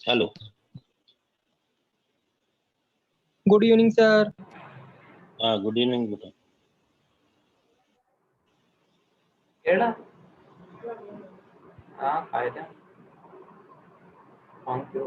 Hello, good evening sir. हाँ good evening बेटा। केड़ा हाँ खाए थे thank you.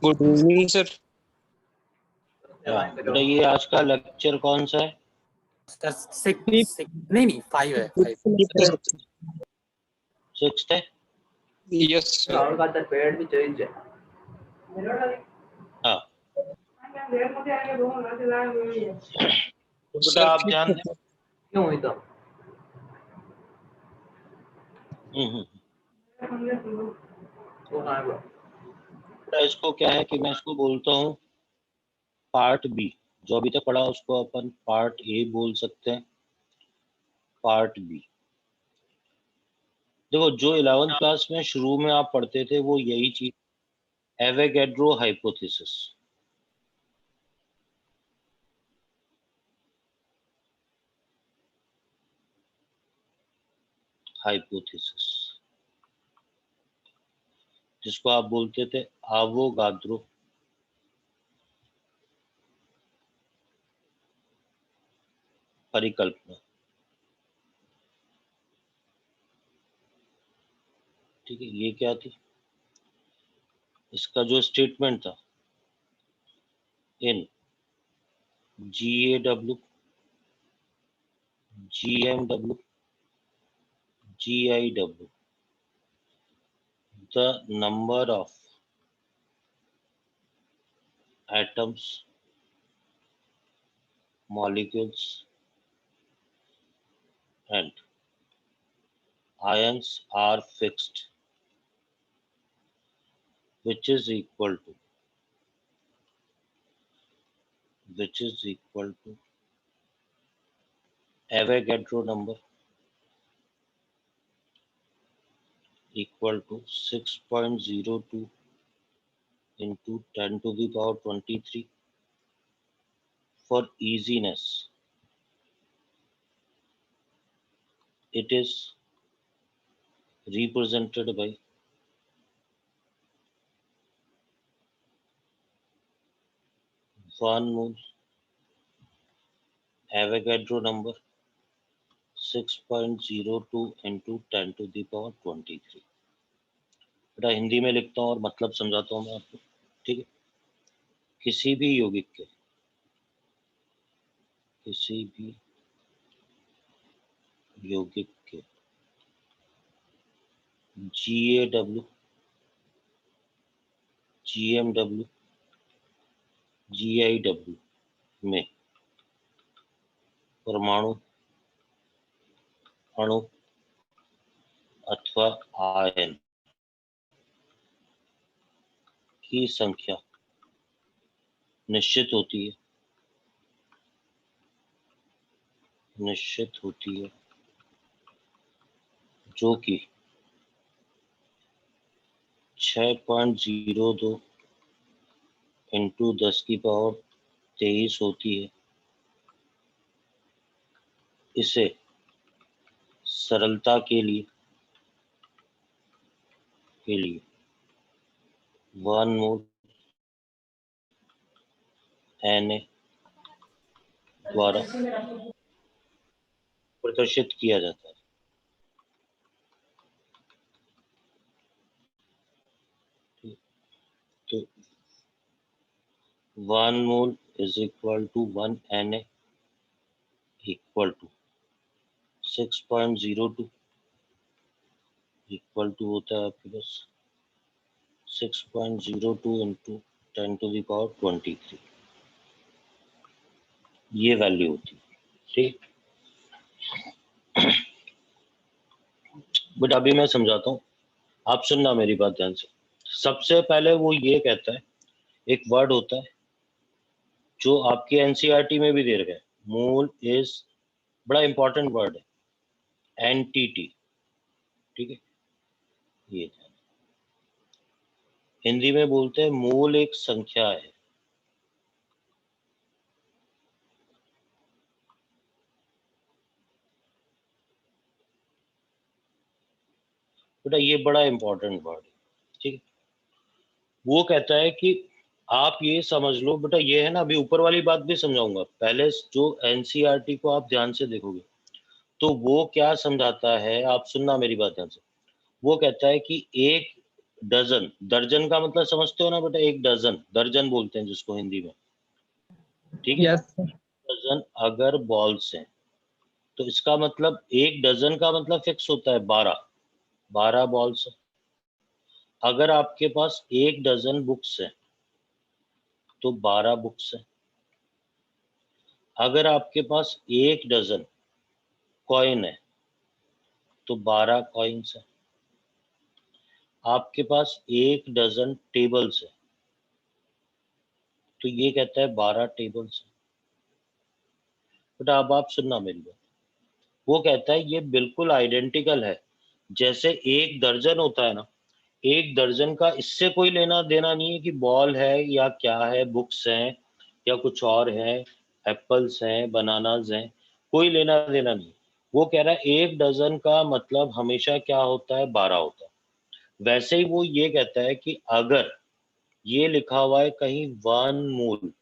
Good evening sir. बेटा ये आज का लेक्चर कौन सा है? नहीं 5 है 5 सिक्स्थ है। Yes sir. और का तो पेड़ भी चाहिए। हाँ तो बेटा आप ध्यान दें। क्यों हुई तो वो कहाँ है वो? बेटा इसको क्या है कि मैं इसको बोलता हूँ पार्ट बी। जो अभी तक पढ़ा उसको अपन पार्ट ए बोल सकते हैं, पार्ट बी। देखो जो 11th क्लास में शुरू में आप पढ़ते थे वो यही चीज, एवोगैड्रो हाइपोथेसिस। हाइपोथेसिस जिसको आप बोलते थे आवोगाद्रो परिकल्पना। ठीक है, ये क्या थी? इसका जो स्टेटमेंट था इन GAW, GMW, GIW, the number of atoms, molecules and ions are fixed, which is equal to Avogadro number equal to 6.02 into 10 to the power 23. For easiness, it is represented by 1 mole Avogadro number 6.02 into 10 to the power 23। बेटा हिंदी में लिखता हूँ और मतलब समझाता हूँ मैं आपको, ठीक है? किसी भी यौगिक के GAW, GMW, GIW में परमाणु, अणु अथवा आयन की संख्या निश्चित होती है जो कि 6.02 इंटू 10 की पावर 23 होती है। इसे सरलता के लिए 1 मोल Na द्वारा प्रदर्शित किया जाता है। तो 1 mole is equal to 1 Na equal to 6.02 equal to होता है आपके पास 6.02 इंटू 10⁻23। ये वैल्यू होती है, ठीक। बट अभी मैं समझाता हूँ, आप सुनना मेरी बात ध्यान से। सबसे पहले वो ये कहता है, एक वर्ड होता है जो आपके एनसीईआरटी में भी दे रखा है, मोल इज, बड़ा इंपॉर्टेंट वर्ड है, एनटीटी, ठीक है। ये हिंदी में बोलते हैं मोल एक संख्या है। बेटा ये बड़ा इंपॉर्टेंट वर्ड है, ठीक है। वो कहता है कि आप ये समझ लो बेटा, ये है ना, अभी ऊपर वाली बात भी समझाऊंगा, पहले जो एनसीईआरटी को आप ध्यान से देखोगे तो वो क्या समझाता है, आप सुनना मेरी बात ध्यान से। वो कहता है कि एक डजन, दर्जन का मतलब समझते हो ना बेटा, एक डजन, दर्जन बोलते हैं जिसको हिंदी में, ठीक है। यस डजन अगर बॉल्स हैं तो इसका मतलब एक डजन का मतलब फिक्स होता है 12, 12 बॉल्स है। अगर आपके पास एक डजन बुक्स है तो 12 बुक्स है। अगर आपके पास एक डजन कॉइन है तो 12 कॉइन्स है। आपके पास एक डजन टेबल्स है तो ये कहता है 12 टेबल्स है। बेटा अब आप सुनना मेरी बात। वो कहता है ये बिल्कुल आइडेंटिकल है, जैसे एक दर्जन होता है ना, एक दर्जन का इससे कोई लेना देना नहीं है कि बॉल है या क्या है, बुक्स हैं या कुछ और है, एप्पल्स हैं, बनानाज हैं, कोई लेना देना नहीं। वो कह रहा है एक डजन का मतलब हमेशा क्या होता है, 12 होता है। वैसे ही वो ये कहता है कि अगर ये लिखा हुआ है कहीं 1 मोल,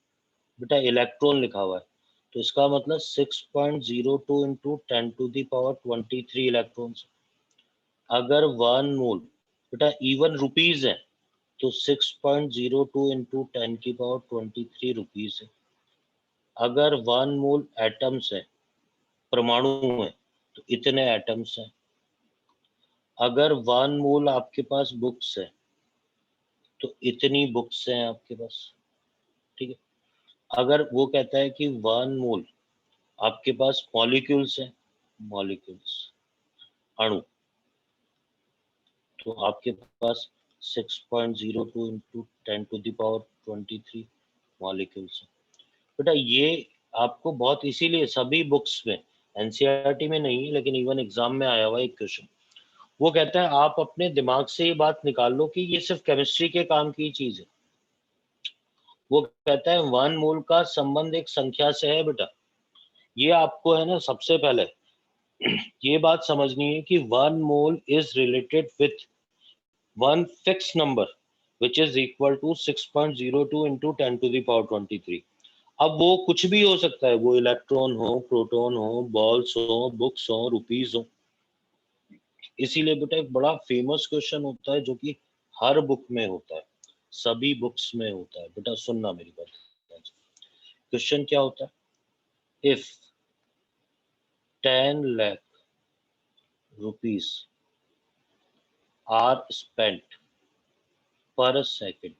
बेटा इलेक्ट्रॉन लिखा हुआ है, तो इसका मतलब 6.02 इंटू 10⁻23 इलेक्ट्रॉन्स। अगर 1 मोल बेटा इवन रुपीज है तो 6.02 इंटू 10⁻23 रुपीज है। अगर 1 मोल एटम्स है, परमाणु है, तो इतने एटम्स हैं। अगर 1 मोल आपके पास बुक्स है तो इतनी बुक्स हैं आपके पास, ठीक है। अगर वो कहता है कि 1 मोल आपके पास मॉलिक्यूल्स है, मॉलिक्यूल्स अणु, तो आपके पास 6.02 इंटू 10⁻23 मॉलिक्यूल्स है। बेटा ये आपको बहुत, इसीलिए सभी बुक्स में, एनसीईआरटी में नहीं है लेकिन इवन एग्जाम में आया हुआ एक क्वेश्चन, वो कहता है आप अपने दिमाग से ये बात निकाल लो कि ये सिर्फ केमिस्ट्री के काम की चीज है। वो कहता है 1 मोल का संबंध एक संख्या से है बेटा। ये आपको है ना, सबसे पहले ये बात समझनी है कि 1 mole is related with 1 fix number which is equal to 6.02 into 10⁻23। अब वो कुछ भी हो सकता है, वो इलेक्ट्रॉन हो, प्रोटॉन हो, बॉल्स हो, बुक्स हो, रुपीज हो। इसीलिए बेटा एक बड़ा फेमस क्वेश्चन होता है जो कि हर बुक में होता है, सभी बुक्स में होता है। बेटा सुनना मेरी बात, क्वेश्चन क्या होता है, if 10 lakh rupees are spent per second,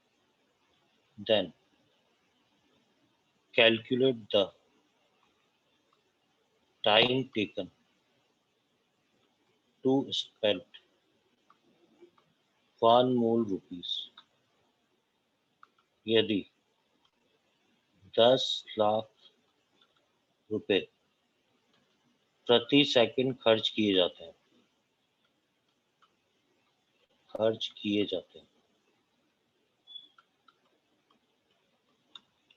then calculate the time taken to spend 1 mole rupees। यदि 10 लाख रुपए प्रति सेकंड खर्च किए जाते हैं,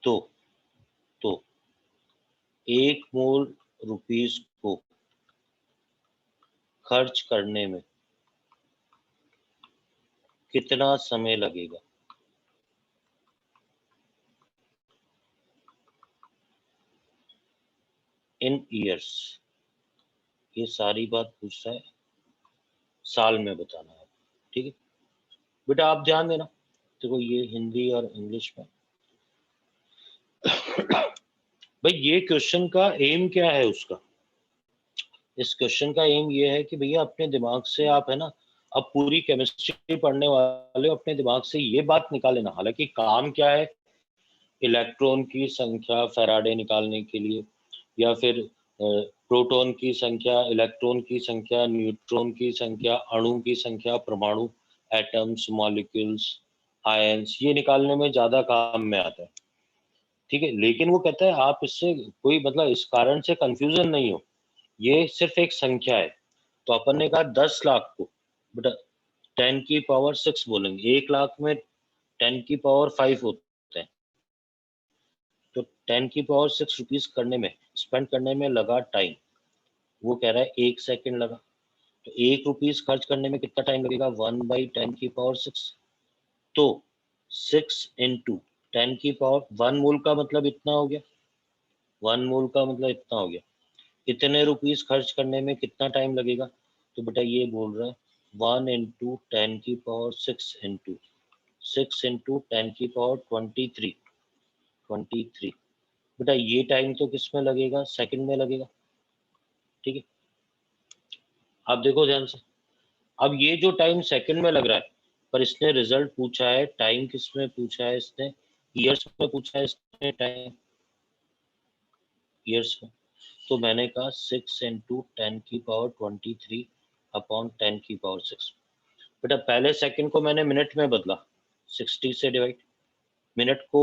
तो 1 मोल रुपीस को खर्च करने में कितना समय लगेगा। इन ईयर्स, ये सारी बात पूछता है, साल में बताना है, ठीक है बेटा। आप ध्यान देना, देखो ये हिंदी और इंग्लिश में। भाई ये क्वेश्चन का एम क्या है उसका, इस क्वेश्चन का एम ये है कि भैया अपने दिमाग से आप है ना, अब पूरी केमिस्ट्री पढ़ने वाले हो, अपने दिमाग से ये बात निकाल लेना। हालांकि काम क्या है, इलेक्ट्रॉन की संख्या फैराडे निकालने के लिए, या फिर प्रोटॉन की संख्या, इलेक्ट्रॉन की संख्या, न्यूट्रॉन की संख्या, अणु की संख्या, परमाणु, एटम्स, मॉलिक्यूल्स, आयंस, ये निकालने में ज्यादा काम में आता है, ठीक है। लेकिन वो कहता है आप इससे कोई मतलब इस कारण से कंफ्यूजन नहीं हो, ये सिर्फ एक संख्या है। तो अपन ने कहा 10 लाख को बेटा 10 की पावर 6 बोलेंगे, 1 लाख में 10 की पावर 5 होते हैं, तो 10 की पावर 6 रुपीज करने में, स्पेंड करने में लगा टाइम, वो कह रहा है 1 सेकंड लगा। तो 1 रुपीज खर्च करने में कितना टाइम लगेगा, 1/10 की पावर 6। तो 6 इंटू 10 की पावर 1 मोल का मतलब इतना हो गया, 1 मोल का मतलब इतना हो गया। इतने रुपीज खर्च करने में कितना टाइम लगेगा, तो बेटा ये बोल रहा है 1 इंटू 10 की पावर 6 इंटू 6 इंटू 10 की पावर 23 बेटा ये टाइम तो किस में लगेगा, सेकंड में लगेगा, ठीक है। अब देखो ध्यान से, अब ये जो टाइम सेकंड में लग रहा है, पर इसने रिजल्ट पूछा है टाइम किस में पूछा है, इसने ईयर्स में पूछा है, इसने टाइम ईयर्स में। तो मैंने कहा 6 इंटू 10 की पावर 23 अपॉन 10 की पावर 6। बेटा पहले सेकंड को मैंने मिनट में बदला, 60 से डिवाइड, मिनट को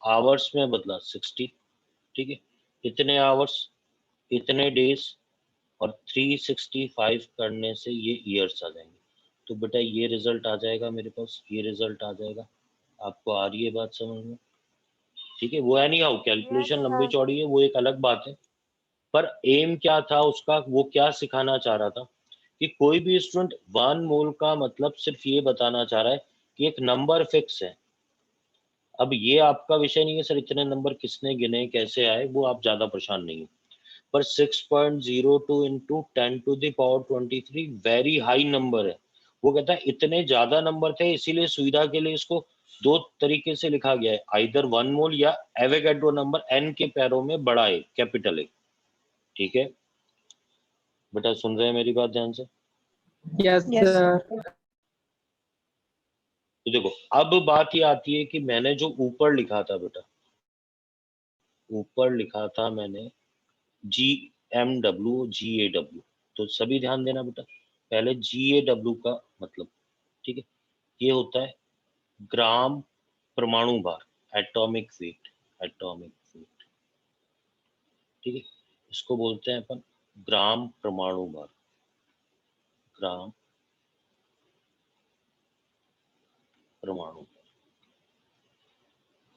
आवर्स में बदला 60, ठीक है। इतने आवर्स, इतने डेज, और 365 करने से ये ईयर्स आ जाएंगे। तो बेटा ये रिजल्ट आ जाएगा मेरे पास, ये रिजल्ट आ जाएगा। आपको आ रही है बात समझ में, ठीक है। वो एनी हाउ कैलकुलेशन लंबी चौड़ी है, वो एक अलग बात है, पर एम क्या था उसका, वो क्या सिखाना चाह रहा था कि कोई भी स्टूडेंट 1 मोल का मतलब सिर्फ ये बताना चाह रहा है कि एक नंबर फिक्स है। अब ये आपका विषय नहीं है सर इतने नंबर किसने गिने कैसे आए, वो आप ज्यादा परेशान नहीं हो। पर 6.02 into 10 to the power 23 very high number है। वो कहता है इतने ज्यादा नंबर थे, इसीलिए सुविधा के लिए इसको दो तरीके से लिखा गया है, आइदर 1 मोल या एवोगैड्रो नंबर एन के पैरों में बड़ा है, कैपिटल है, ठीक है। बेटा सुन रहे हैं मेरी बात ध्यान से, Yes, sir. तो देखो अब बात ये आती है कि मैंने जो ऊपर लिखा था बेटा, ऊपर लिखा था मैंने GMW GAW, तो सभी ध्यान देना बेटा, पहले GAW का मतलब, ठीक है, ये होता है ग्राम परमाणु भार, एटॉमिक वेट, एटॉमिक वेट, ठीक है। इसको बोलते हैं अपन ग्राम परमाणु भार, ग्राम परमाणु भार।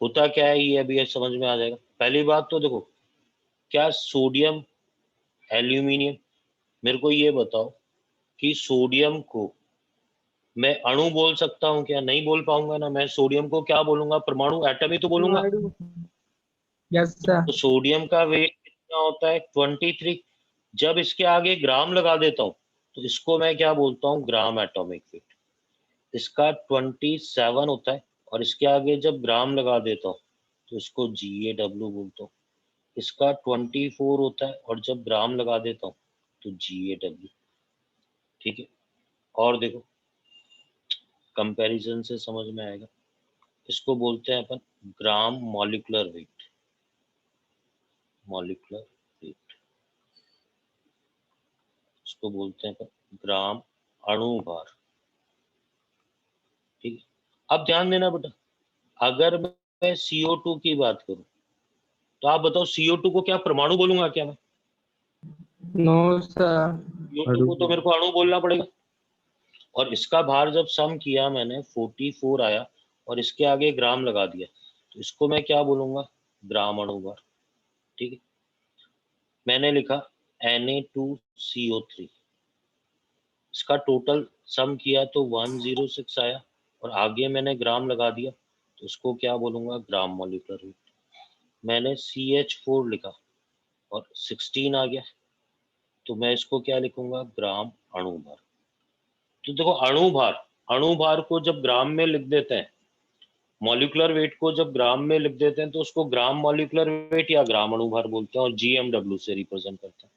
होता क्या है ये अभी समझ में आ जाएगा। पहली बात तो देखो, क्या सोडियम, एल्यूमिनियम, मेरे को ये बताओ कि सोडियम को मैं अणु बोल सकता हूँ क्या, नहीं बोल पाऊंगा ना। मैं सोडियम को क्या बोलूंगा, परमाणु, एटम ही तो बोलूंगा। Yes, sir. तो सोडियम का वेट कितना होता है 23, जब इसके आगे ग्राम लगा देता हूँ तो इसको मैं क्या बोलता हूँ, ग्राम एटॉमिक वेट। इसका 27 होता है, और इसके आगे जब ग्राम लगा देता हूँ तो इसको GAW बोलता हूँ। इसका 24 होता है, और जब ग्राम लगा देता हूँ तो GAW, ठीक है। और देखो कंपैरिजन से समझ में आएगा, इसको बोलते हैं अपन gram molecular weight, molecular weight, इसको बोलते हैं अपन ग्राम अणु भार, ठीक है। अब ध्यान देना बेटा, अगर मैं CO2 की बात करूं तो आप बताओ CO2 को क्या परमाणु बोलूंगा क्या मैं, No, sir. CO2 को तो मेरे को अणु बोलना पड़ेगा। और इसका भार जब सम किया मैंने 44 आया, और इसके आगे ग्राम लगा दिया, तो इसको मैं क्या बोलूंगा, ग्राम अणु भार, ठीक है। मैंने लिखा Na2CO3, इसका टोटल सम किया तो 106 आया, और आगे मैंने ग्राम लगा दिया, तो इसको क्या बोलूंगा, ग्राम मॉलिक्यूलर वेट। मैंने CH4 लिखा, और 16 आ गया, तो मैं इसको क्या लिखूंगा, ग्राम अणुभार। तो देखो अणुभार को जब ग्राम में लिख देते हैं, मॉलिक्यूलर वेट को जब ग्राम में लिख देते हैं, तो उसको ग्राम मॉलिक्यूलर वेट या ग्राम अणुभार बोलते हैं और GMW से रिप्रेजेंट करते हैं।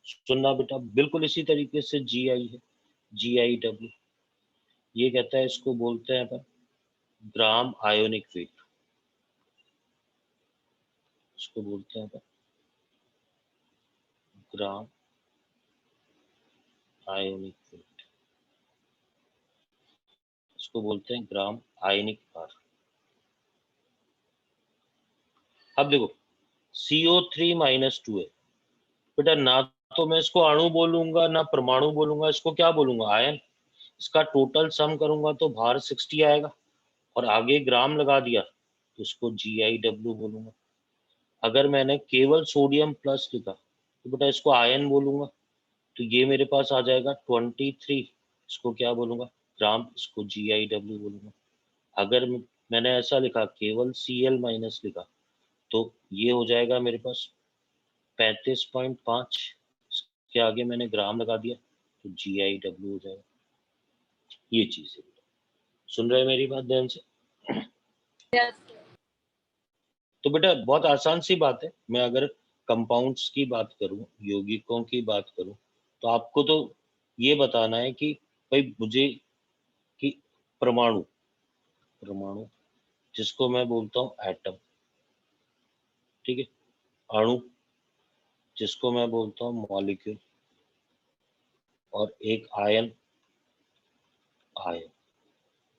सुनना बेटा, बिल्कुल इसी तरीके से GI है, GIW, ये कहता है, इसको बोलते हैं अपन ग्राम आयोनिक वेट, इसको बोलते हैं अपन ग्राम आयोनिक वेट, इसको बोलते हैं ग्राम आयनिक भार। अब देखो CO3-2 है बेटा, ना तो मैं इसको अणु बोलूंगा ना परमाणु बोलूंगा, इसको क्या बोलूंगा, आयन। इसका टोटल सम करूंगा तो भार 60 आएगा, और आगे ग्राम लगा दिया तो इसको GIW बोलूंगा। अगर मैंने केवल सोडियम प्लस लिखा तो बेटा इसको आयन बोलूंगा, तो ये मेरे पास आ जाएगा 23, इसको क्या बोलूंगा, ग्राम, इसको GIW बोलूंगा। अगर मैंने ऐसा लिखा केवल Cl- लिखा तो ये हो जाएगा मेरे पास 35.5, के आगे मैंने ग्राम लगा दिया तो GIW हो जाएगा। ये चीज है, सुन रहे हैं मेरी बात ध्यान से? तो बेटा बहुत आसान सी बात है, मैं अगर कंपाउंड्स की बात करूं, यौगिकों की बात करूं, तो आपको तो ये बताना है कि भाई मुझे कि परमाणु, परमाणु जिसको मैं बोलता हूं एटम, ठीक है, अणु जिसको मैं बोलता हूं मॉलिक्यूल, और एक आयन, आयन,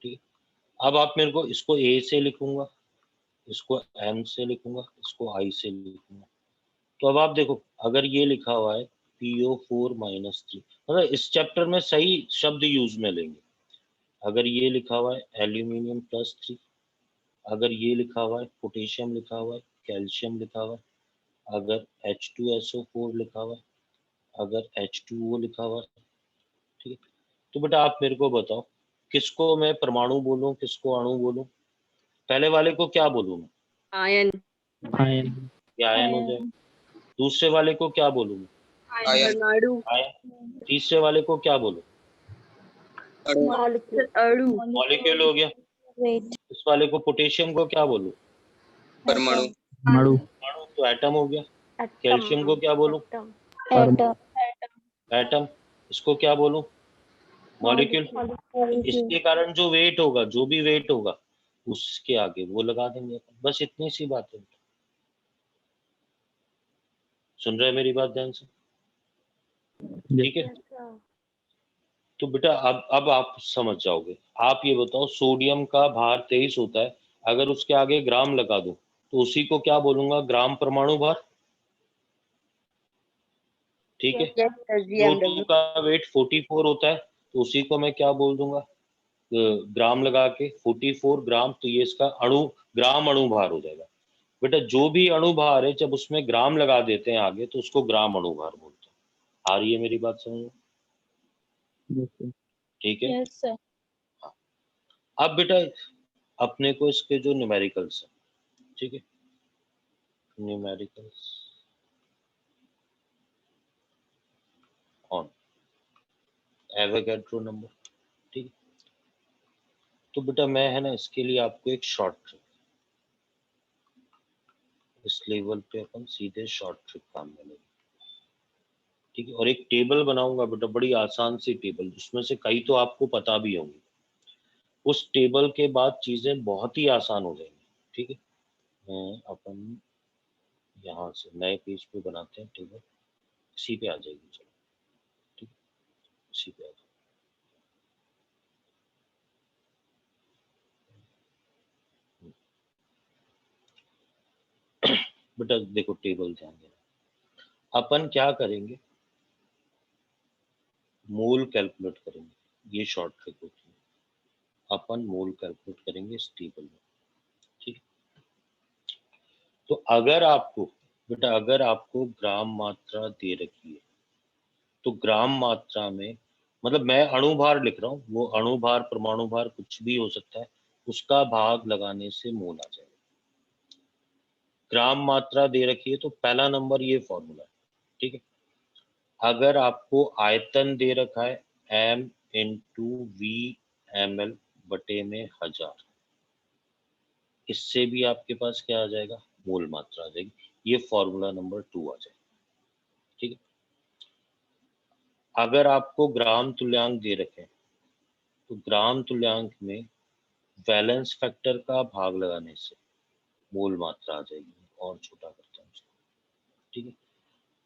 ठीक है। अब आप मेरे को इसको A से लिखूंगा, इसको M से लिखूंगा, इसको I से लिखूंगा। तो अब आप देखो, अगर ये लिखा हुआ है PO4-3, मतलब इस चैप्टर में सही शब्द यूज में लेंगे। अगर ये लिखा हुआ है एल्यूमिनियम +3, अगर ये लिखा हुआ है पोटेशियम लिखा हुआ है, कैल्शियम लिखा हुआ है, अगर H2SO4 लिखा हुआ है, अगर H2O लिखा हुआ है, ठीक है। तो बेटा आप मेरे को बताओ किसको मैं परमाणु बोलूं, किसको अणु बोलूं? पहले वाले को क्या बोलूं मैं? आयन। आयन। ये आयन हो जाए। दूसरे वाले को क्या बोलूं मैं? परमाणु। आयन। तीसरे वाले को क्या बोलूं? अणु। मॉलिक्यूल हो गया। इस वाले को, पोटेशियम को क्या बोलूं? परमाणु। परमाणु। परमाणु, तो एटम हो गया। कैल्शियम को क्या बोलूं? एटम। इसको क्या बोलूं? मॉलिक्यूल। इसके कारण जो वेट होगा, जो भी वेट होगा उसके आगे वो लगा देंगे अपन। बस इतनी सी बात है। सुन रहे हैं मेरी बात ध्यान से? ठीक है। तो बेटा अब आप समझ जाओगे। आप ये बताओ, सोडियम का भार 23 होता है, अगर उसके आगे ग्राम लगा दूं तो उसी को क्या बोलूंगा, ग्राम परमाणु भार, ठीक है। CO2 का वेट 44 होता है, तो उसी को मैं क्या बोल दूंगा, ग्राम लगा के 44 ग्राम, तो ये इसका अणु, ग्राम अणु भार हो जाएगा। बेटा जो भी अणु भार है जब उसमें ग्राम लगा देते हैं आगे तो उसको ग्राम अणु भार बोलते हैं। आ रही है मेरी बात समझ में? ठीक है। हाँ। अब बेटा अपने को इसके जो न्यूमेरिकल्स है, ठीक है, न्यूमेरिकल्स ऑन एवोगैड्रो नंबर, ठीक है। तो बेटा मैं है ना इसके लिए आपको एक शॉर्ट ट्रिक, इस लेवल पे अपन सीधे शॉर्ट ट्रिक काम में लेंगे, ठीक है। और एक टेबल बनाऊंगा बेटा, बड़ी आसान सी टेबल, जिसमें से कई तो आपको पता भी होंगी। उस टेबल के बाद चीजें बहुत ही आसान हो जाएंगी, ठीक है। अपन यहाँ से नए पेज पे बनाते हैं टेबल, इसी पे आ जाएगी, चलो ठीक है, इसी पे आ जाएगी। बेटा देखो टेबल ध्यान देना, अपन क्या करेंगे, मोल कैलकुलेट करेंगे। ये शॉर्ट ट्रिक होती है, अपन मोल कैलकुलेट करेंगे इस टेबल में, ठीक। तो अगर आपको बेटा, अगर आपको ग्राम मात्रा दे रखी है तो ग्राम मात्रा में, मतलब मैं अणुभार लिख रहा हूँ, वो अणुभार परमाणु भार कुछ भी हो सकता है, उसका भाग लगाने से मोल आ जाएगा। ग्राम मात्रा दे रखी है तो पहला नंबर ये फॉर्मूला है, ठीक है। अगर आपको आयतन दे रखा है m इंटू वी ml बटे में 1000, इससे भी आपके पास क्या आ जाएगा, मोल मात्रा आ जाएगी। ये फॉर्मूला नंबर 2 आ जाएगा, ठीक है। अगर आपको ग्राम तुल्यांक दे रखे हैं तो ग्राम तुल्यांक में वैलेंस फैक्टर का भाग लगाने से मोल मात्रा आ जाएगी। और छोटा करता हूँ इसको, ठीक है,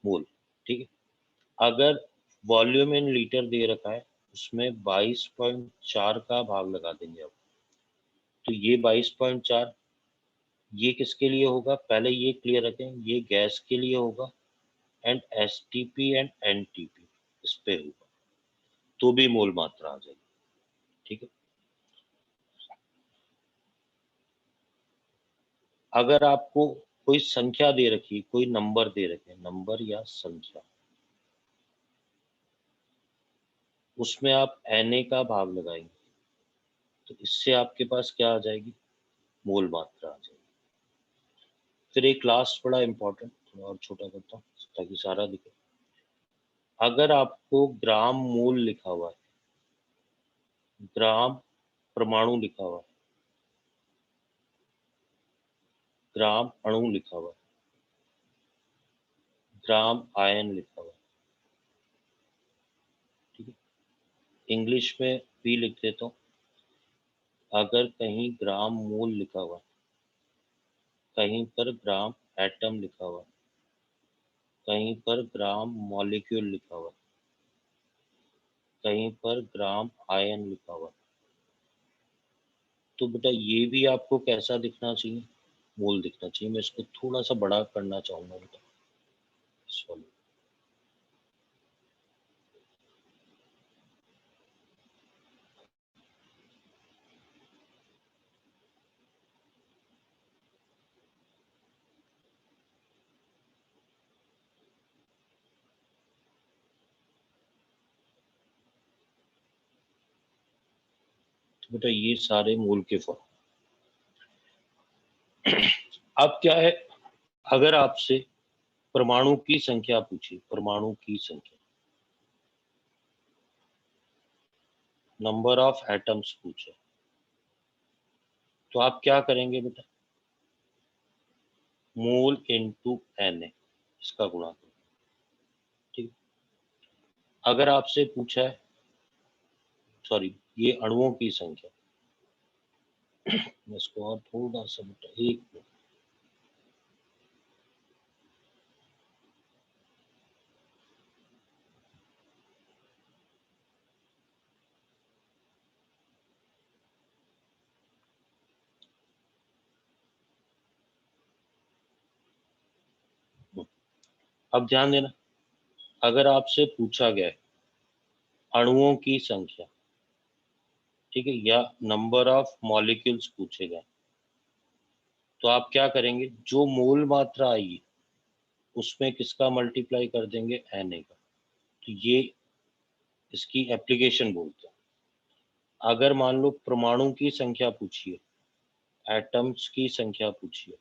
मोल, ठीक है। अगर वॉल्यूम इन लीटर दे रखा है उसमें 22.4 का भाग लगा देंगे आप, तो ये 22.4 ये किसके लिए होगा, पहले ये क्लियर रखें, ये गैस के लिए होगा एंड एसटीपी एंड एनटीपी इस पे होगा, तो भी मोल मात्रा आ जाएगी, ठीक है। अगर आपको कोई संख्या दे रखी, कोई नंबर दे रखे, नंबर या संख्या, उसमें आप Na का भाग लगाएंगे तो इससे आपके पास क्या आ जाएगी, मोल मात्रा आ जाएगी। फिर एक लास्ट बड़ा इंपॉर्टेंट, थोड़ा और छोटा करता हूँ ताकि सारा दिखे। अगर आपको ग्राम मोल लिखा हुआ है, ग्राम परमाणु लिखा हुआ है, ग्राम अणु लिखा हुआ है, ग्राम आयन लिखा हुआ है, ठीक है। इंग्लिश में भी लिख देता हूँ। अगर कहीं ग्राम मोल लिखा हुआ है, कहीं पर ग्राम एटम लिखा हुआ है, कहीं पर ग्राम मॉलिक्यूल लिखा हुआ है, कहीं पर ग्राम आयन लिखा हुआ है, तो बेटा ये भी आपको कैसा दिखना चाहिए, मोल दिखना चाहिए। मैं इसको थोड़ा सा बड़ा करना चाहूंगा बेटा, सॉरी, तो बेटा ये सारे मोल के फॉर्म। अब क्या है, अगर आपसे परमाणु की संख्या पूछी, परमाणु की संख्या, नंबर ऑफ एटम्स पूछे, तो आप क्या करेंगे बेटा, मोल इनटू Na इसका गुणा करो, ठीक। अगर आपसे पूछा है, सॉरी, ये अणुओं की संख्या, मैं इसको और थोड़ा सा बेटा एक मिनट, अब ध्यान देना। अगर आपसे पूछा गया है अणुओं की संख्या, ठीक है, या नंबर ऑफ मॉलिक्यूल्स पूछे गए, तो आप क्या करेंगे, जो मोल मात्रा आई उसमें किसका मल्टीप्लाई कर देंगे, Na का। तो ये इसकी एप्लीकेशन बोलते हैं। अगर मान लो परमाणु की संख्या पूछिए, एटम्स की संख्या पूछिए,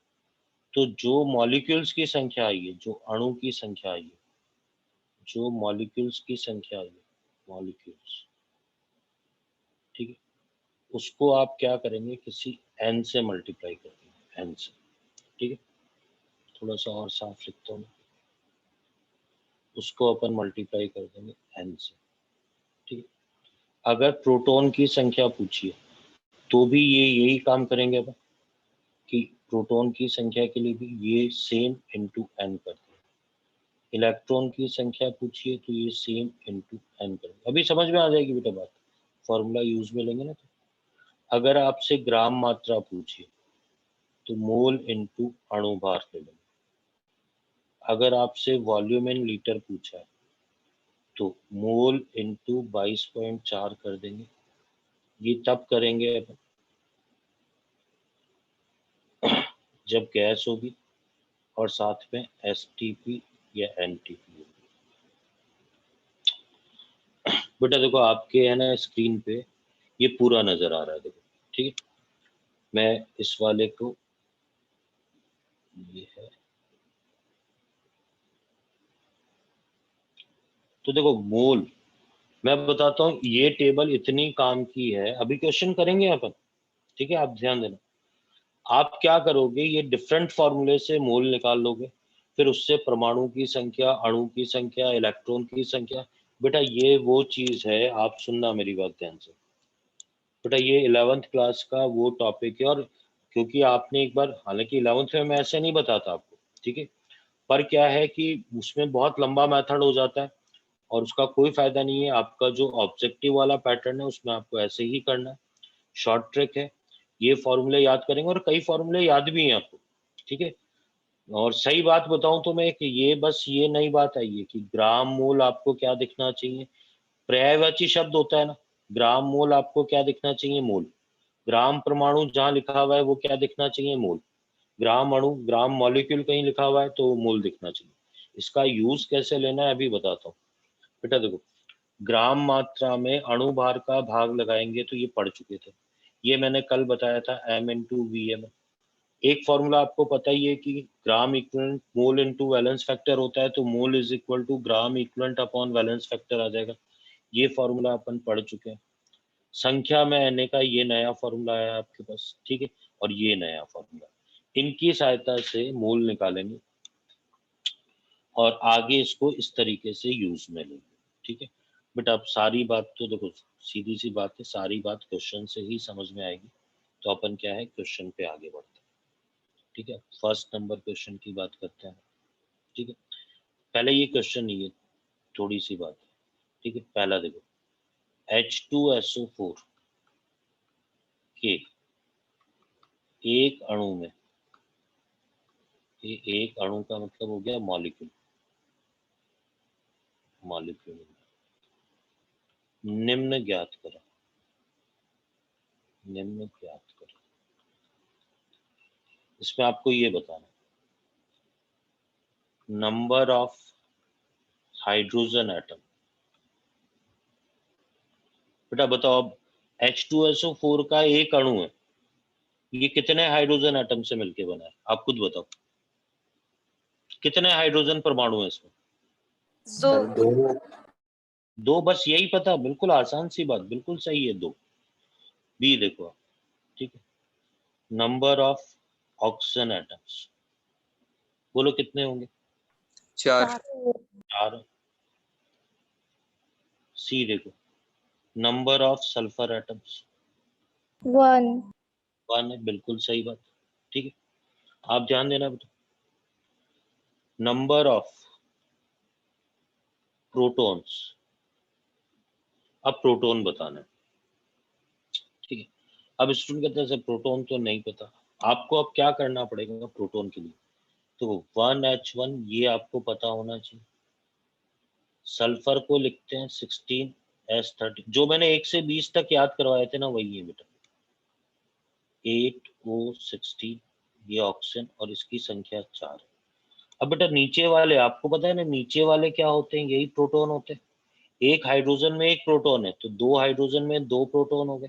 तो जो मॉलिक्यूल्स की संख्या आई है, जो अणु की संख्या आई है, जो मॉलिक्यूल्स की संख्या आई है, मॉलिक्यूल्स, ठीक है, उसको आप क्या करेंगे, किसी n से मल्टीप्लाई कर देंगे, n से, ठीक है। थोड़ा सा और साफ लिखता हूँ, उसको अपन मल्टीप्लाई कर देंगे n से, ठीक है। अगर प्रोटॉन की संख्या पूछिए तो भी ये यही काम करेंगे अपन, कि प्रोटॉन की संख्या के लिए भी ये सेम इंटू n कर देंगे। इलेक्ट्रॉन की संख्या पूछिए तो ये सेम इंटू n कर देंगे। अभी समझ में आ जाएगी बेटा बात, फॉर्मूला यूज में लेंगे ना। तो अगर आपसे ग्राम मात्रा पूछिए तो मोल इंटू अणु भार ले लेंगे। अगर आपसे वॉल्यूम इन लीटर पूछा है तो मोल इंटू 22.4 कर देंगे। ये तब करेंगे अपन जब गैस होगी और साथ में एसटीपी या एनटीपी होगी। बेटा देखो आपके है ना स्क्रीन पे ये पूरा नजर आ रहा है, देखो, ठीक है। मैं इस वाले को ये है। तो देखो मोल, मैं बताता हूँ ये टेबल इतनी काम की है, अभी क्वेश्चन करेंगे अपन, ठीक है, आप ध्यान देना। आप क्या करोगे, ये डिफरेंट फॉर्मूले से मोल निकाल लोगे, फिर उससे परमाणु की संख्या, अणु की संख्या, इलेक्ट्रॉन की संख्या। बेटा ये वो चीज है, आप सुनना मेरी बात ध्यान से। बेटा ये 11th क्लास का वो टॉपिक है, और क्योंकि आपने एक बार, हालांकि 11th में मैं ऐसे नहीं बताता आपको, ठीक है, पर क्या है कि उसमें बहुत लंबा मेथड हो जाता है और उसका कोई फायदा नहीं है। आपका जो ऑब्जेक्टिव वाला पैटर्न है उसमें आपको ऐसे ही करना है, शॉर्ट ट्रिक है, ये फॉर्मूले याद करेंगे, और कई फॉर्मूले याद भी हैं आपको, ठीक है। और सही बात बताऊं तो मैं कि ये बस ये नई बात आई है कि ग्राम मोल आपको क्या दिखना चाहिए, पर्यायवाची शब्द होता है ना, ग्राम मोल आपको क्या दिखना चाहिए, मोल। ग्राम परमाणु जहां लिखा हुआ है वो क्या दिखना चाहिए, मोल। ग्राम अणु, ग्राम मॉलिक्यूल कहीं लिखा हुआ है तो वो मोल दिखना चाहिए। इसका यूज कैसे लेना है अभी बताता हूँ। बेटा देखो, ग्राम मात्रा में अणु भार का भाग लगाएंगे तो ये पढ़ चुके थे, ये मैंने कल बताया था, m इंटू वी एम। एक फॉर्मूला आपको पता ही है कि gram equivalent mole into valence factor होता है, तो mole is equal to gram equivalent upon valence factor आ जाएगा। ये फॉर्मूला अपन पढ़ चुके हैं। संख्या में एन का ये नया फॉर्मूला है आपके पास, ठीक है, और ये नया फॉर्मूला, इनकी सहायता से मोल निकालेंगे और आगे इसको इस तरीके से यूज में लेंगे, ठीक है। बट अब सारी बात तो देखो, सीधी सी बात है, सारी बात क्वेश्चन से ही समझ में आएगी। तो अपन क्या है, क्वेश्चन पे आगे बढ़ते हैं, ठीक है। फर्स्ट नंबर क्वेश्चन की बात करते हैं, ठीक है। पहले ये क्वेश्चन नहीं है, थोड़ी सी बात है, ठीक है। पहला देखो, H2SO4 के एक अणु में, ये एक अणु का मतलब हो गया मॉलिक्यूल, मॉलिक्यूल निम्न ज्ञात करें, निम्न ज्ञात करें। इसमें आपको ये बताना, नंबर ऑफ हाइड्रोजन एटम। बेटा बताओ, अब H2SO4 का एक अणु है, ये कितने हाइड्रोजन एटम से मिलके बना है, आप खुद बताओ, कितने हाइड्रोजन परमाणु है इसमें। सर दो। दो, बस यही पता, बिल्कुल आसान सी बात, बिल्कुल सही है, दो। बी देखो आप, ठीक है, नंबर ऑफ ऑक्सीजन एटम्स, बोलो कितने होंगे, 4 4। सी देखो, नंबर ऑफ सल्फर एटम्स, 1 1 है, बिल्कुल सही बात, ठीक है। आप ध्यान देना बेटा, नंबर ऑफ प्रोटॉन्स, अब प्रोटॉन बताना है, ठीक है। अब स्टूडेंट कहते हैं सर प्रोटॉन तो नहीं पता, आपको अब क्या करना पड़ेगा प्रोटॉन के लिए, तो 1H1 ये आपको पता होना चाहिए। सल्फर को लिखते हैं 16S30, जो मैंने 1 से 20 तक याद करवाए थे ना, वही है बेटा, 8O16, ये ऑक्सीजन और इसकी संख्या 4। अब बेटा नीचे वाले आपको पता है ना, नीचे वाले क्या होते हैं, यही प्रोटॉन होते हैं। एक हाइड्रोजन में एक प्रोटॉन है, तो दो हाइड्रोजन में दो प्रोटॉन हो गए।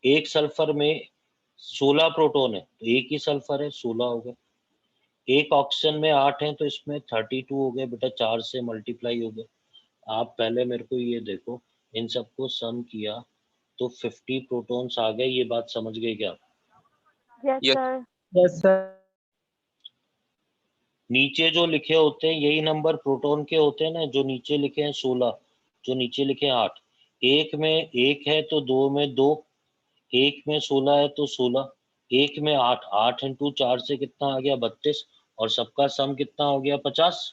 एक सल्फर में 16 प्रोटॉन है, तो एक ही सल्फर है, 16 हो गए। एक ऑक्सीजन में 8 है, तो इसमें 32 हो गए बेटा, 4 से मल्टीप्लाई हो गए। आप पहले मेरे को ये देखो, इन सबको सम किया तो 50 प्रोटॉन्स आ गए, ये बात समझ गए क्या। Yes Yes. Sir Yes, sir. नीचे जो लिखे होते हैं यही नंबर प्रोटॉन के होते हैं ना, जो नीचे लिखे हैं 16, जो नीचे लिखे हैं 8। एक में एक है तो दो में दो, एक में 16 है तो 16, एक में 8, 8 इंटू 4 से कितना आ गया, 32, और सबका सम कितना हो गया, 50।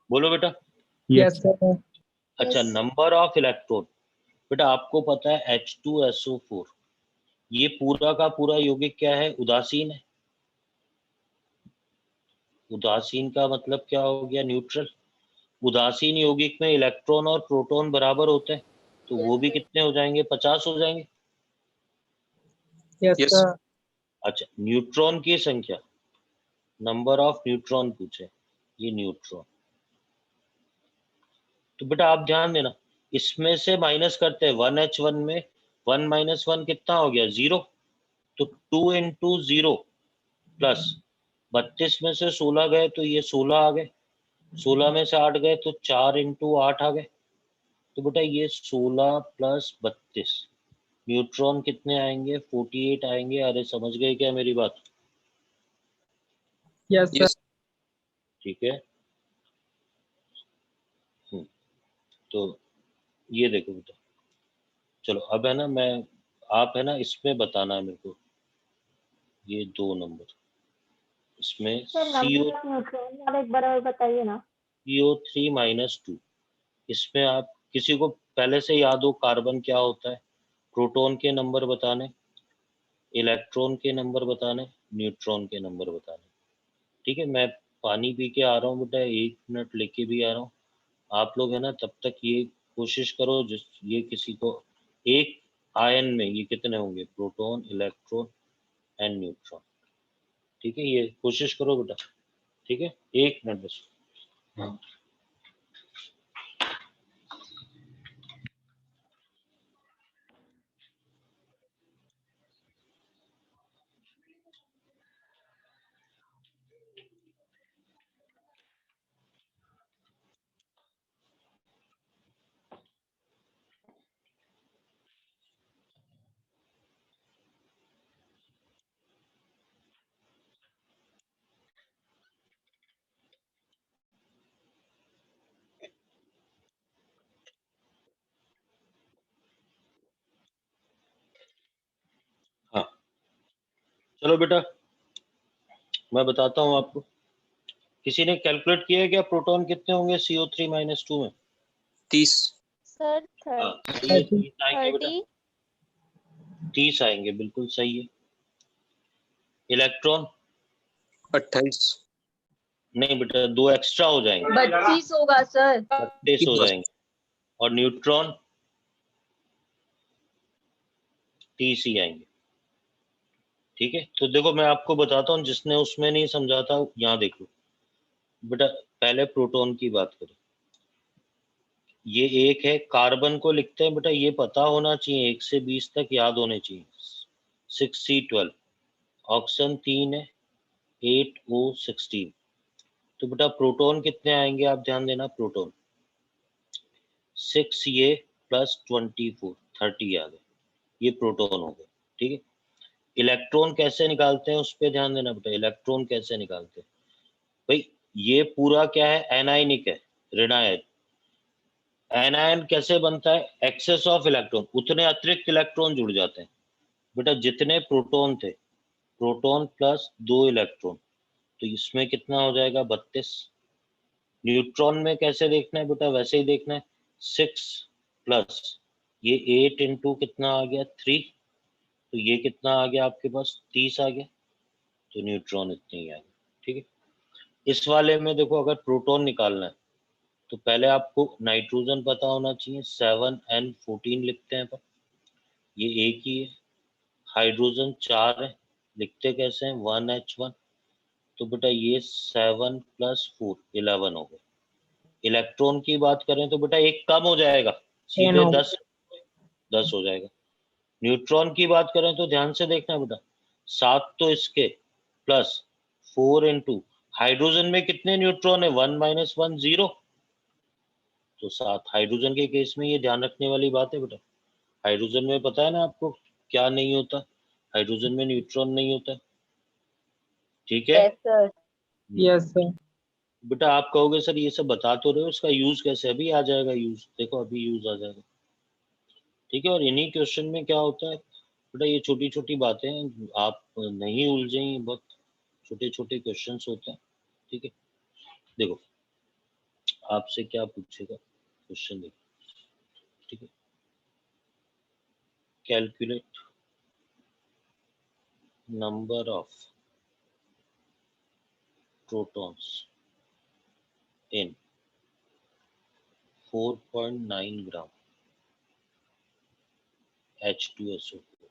बोलो बेटा। Yes, sir. अच्छा, नंबर ऑफ इलेक्ट्रॉन, बेटा आपको पता है H2SO4 ये पूरा का पूरा यौगिक क्या है, उदासीन है। उदासीन का मतलब क्या हो गया, न्यूट्रल। उदासीन यौगिक में इलेक्ट्रॉन और प्रोटॉन बराबर होते हैं, तो वो भी कितने हो जाएंगे, 50 हो जाएंगे। Yes, Yes. sir. अच्छा, न्यूट्रॉन की संख्या, नंबर ऑफ न्यूट्रॉन पूछे, ये न्यूट्रॉन। तो बेटा आप ध्यान देना, इसमें से माइनस करते हैं 1H1 में 1 - 1 कितना हो गया, 0। तो 2 इंटू 0 प्लस 32 में से 16 गए तो ये 16 आ गए, 16 में से 8 गए तो 4 इंटू 8 आ गए। तो बेटा ये 16 प्लस 32, न्यूट्रॉन कितने आएंगे? 48 आएंगे। अरे समझ गए क्या मेरी बात? Yes sir. ठीक है। तो ये देखो बेटा, चलो अब है ना, आप है ना इसमें बताना है मेरे को, ये 2 नंबर इसमें सर नंबर ऑफ न्यूट्रॉन वाला एक बार और बताइए ना। CO3 माइनस 2, इसमें आप किसी को पहले से याद हो कार्बन क्या होता है? प्रोटॉन के नंबर बताने, इलेक्ट्रॉन के नंबर बताने, न्यूट्रॉन के नंबर बताने। ठीक है, मैं पानी पी के आ रहा हूँ बेटा, 1 मिनट लेके भी आ रहा हूँ। आप लोग है ना तब तक ये कोशिश करो, जिस ये किसी को एक आयन में ये कितने होंगे? Proton, electron and neutron. ठीक है, ये कोशिश करो बेटा। ठीक है, 1 मिनट बस। हाँ। हाँ चलो बेटा, मैं बताता हूँ आपको। किसी ने कैलकुलेट किया है क्या प्रोटॉन कितने होंगे CO3 माइनस 2 में? 30। सर हाँ सही है, 30 आएंगे बेटा, 30। 30 आएंगे, बिल्कुल सही है। इलेक्ट्रॉन 28। नहीं बेटा, 2 एक्स्ट्रा हो जाएंगे, 32 होगा सर। 32 हो जाएंगे। और न्यूट्रॉन 30 ही आएंगे। ठीक है, तो देखो मैं आपको बताता हूँ, जिसने उसमें नहीं समझा था यहाँ देख लो बेटा। पहले प्रोटॉन की बात करें, ये एक है, कार्बन को लिखते हैं बेटा, ये पता होना चाहिए, 1 से 20 तक याद होने चाहिए। 6C12, ऑक्सीजन 3 है, 8O16। तो बेटा प्रोटॉन कितने आएंगे आप ध्यान देना, प्रोटॉन 6A प्लस 24, 30 आ गए, ये प्रोटॉन हो गए। ठीक है, इलेक्ट्रॉन कैसे निकालते हैं उस पर ध्यान देना बेटा। इलेक्ट्रॉन कैसे निकालते हैं भाई? ये पूरा क्या है? एनायनिक है, ऋणायन। एनायन कैसे बनता है? एक्सेस ऑफ इलेक्ट्रॉन, उतने अतिरिक्त इलेक्ट्रॉन जुड़ जाते हैं बेटा। जितने प्रोटॉन थे, प्रोटॉन प्लस 2 इलेक्ट्रॉन, तो इसमें कितना हो जाएगा? 32। न्यूट्रॉन में कैसे देखना है बेटा? वैसे ही देखना है, 6 प्लस ये 8 इंटू कितना आ गया? 3, तो ये कितना आ गया आपके पास? 30 आ गया। तो न्यूट्रॉन इतने ही आ गए। ठीक है, इस वाले में देखो, अगर प्रोटॉन निकालना है तो पहले आपको नाइट्रोजन पता होना चाहिए, 7N14 लिखते हैं पर ये एक ही है। हाइड्रोजन 4 है, लिखते कैसे हैं? 1H1। तो बेटा ये 7 प्लस 4 11 हो गए। इलेक्ट्रॉन की बात करें तो बेटा एक कम हो जाएगा, 10 सीधे होगा। 10 हो जाएगा। न्यूट्रॉन की बात करें तो ध्यान से देखना बेटा, 7 तो इसके प्लस 4 इंटू हाइड्रोजन में कितने न्यूट्रॉन है? 1 माइनस 1 0। तो 7 हाइड्रोजन के केस में ये ध्यान रखने वाली बात है बेटा। हाइड्रोजन में पता है ना आपको क्या नहीं होता? हाइड्रोजन में न्यूट्रॉन नहीं होता। ठीक है। Yes sir. Yes sir. बेटा आप कहोगे सर ये सब बता तो रहे हो, इसका यूज कैसे? अभी आ जाएगा यूज, देखो अभी यूज आ जाएगा। ठीक है, और इन्हीं क्वेश्चन में क्या होता है बेटा, ये छोटी छोटी बातें हैं, आप नहीं उलझें, बहुत छोटे छोटे क्वेश्चंस होते हैं। ठीक है, देखो आपसे क्या पूछेगा क्वेश्चन, देखो। ठीक है, calculate number of protons in 4.9 gram H2SO4,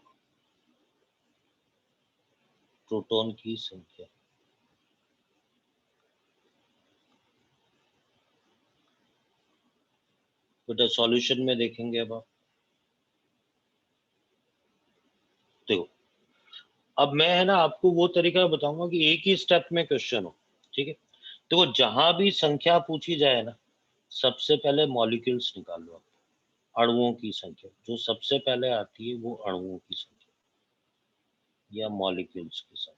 proton की संख्या। बेटा सॉल्यूशन में देखेंगे अब आप, देखो अब मैं है ना आपको वो तरीका बताऊंगा कि एक ही स्टेप में क्वेश्चन हो, ठीक है। तो जहां भी संख्या पूछी जाए ना, सबसे पहले मॉलिक्यूल्स निकालो आप, अणुओं की संख्या जो सबसे पहले आती है वो अणुओं की संख्या या मॉलिक्यूल्स की संख्या।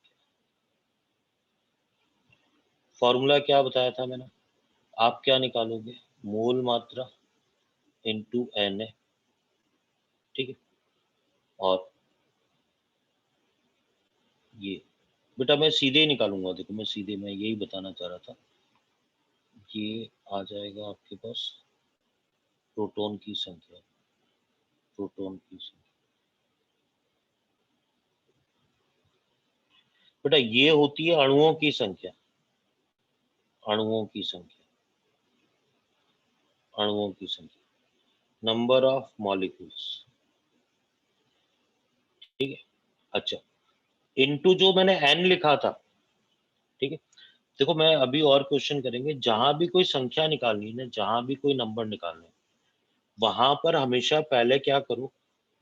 फॉर्मूला क्या बताया था मैंने, आप क्या निकालोगे, मोल मात्रा इनटू Na, ठीक है। और ये बेटा मैं सीधे ही निकालूंगा, देखो मैं सीधे मैं यही बताना चाह रहा था। ये आ जाएगा आपके पास प्रोटॉन की संख्या, प्रोटॉन की संख्या बेटा ये होती है अणुओं की संख्या, अणुओं की संख्या, अणुओं की संख्या, नंबर ऑफ मॉलिक्यूल्स, ठीक है। अच्छा, इनटू जो मैंने n लिखा था, ठीक है। देखो मैं अभी और क्वेश्चन करेंगे, जहां भी कोई संख्या निकालनी है ना, जहां भी कोई नंबर निकालना है, वहां पर हमेशा पहले क्या करो,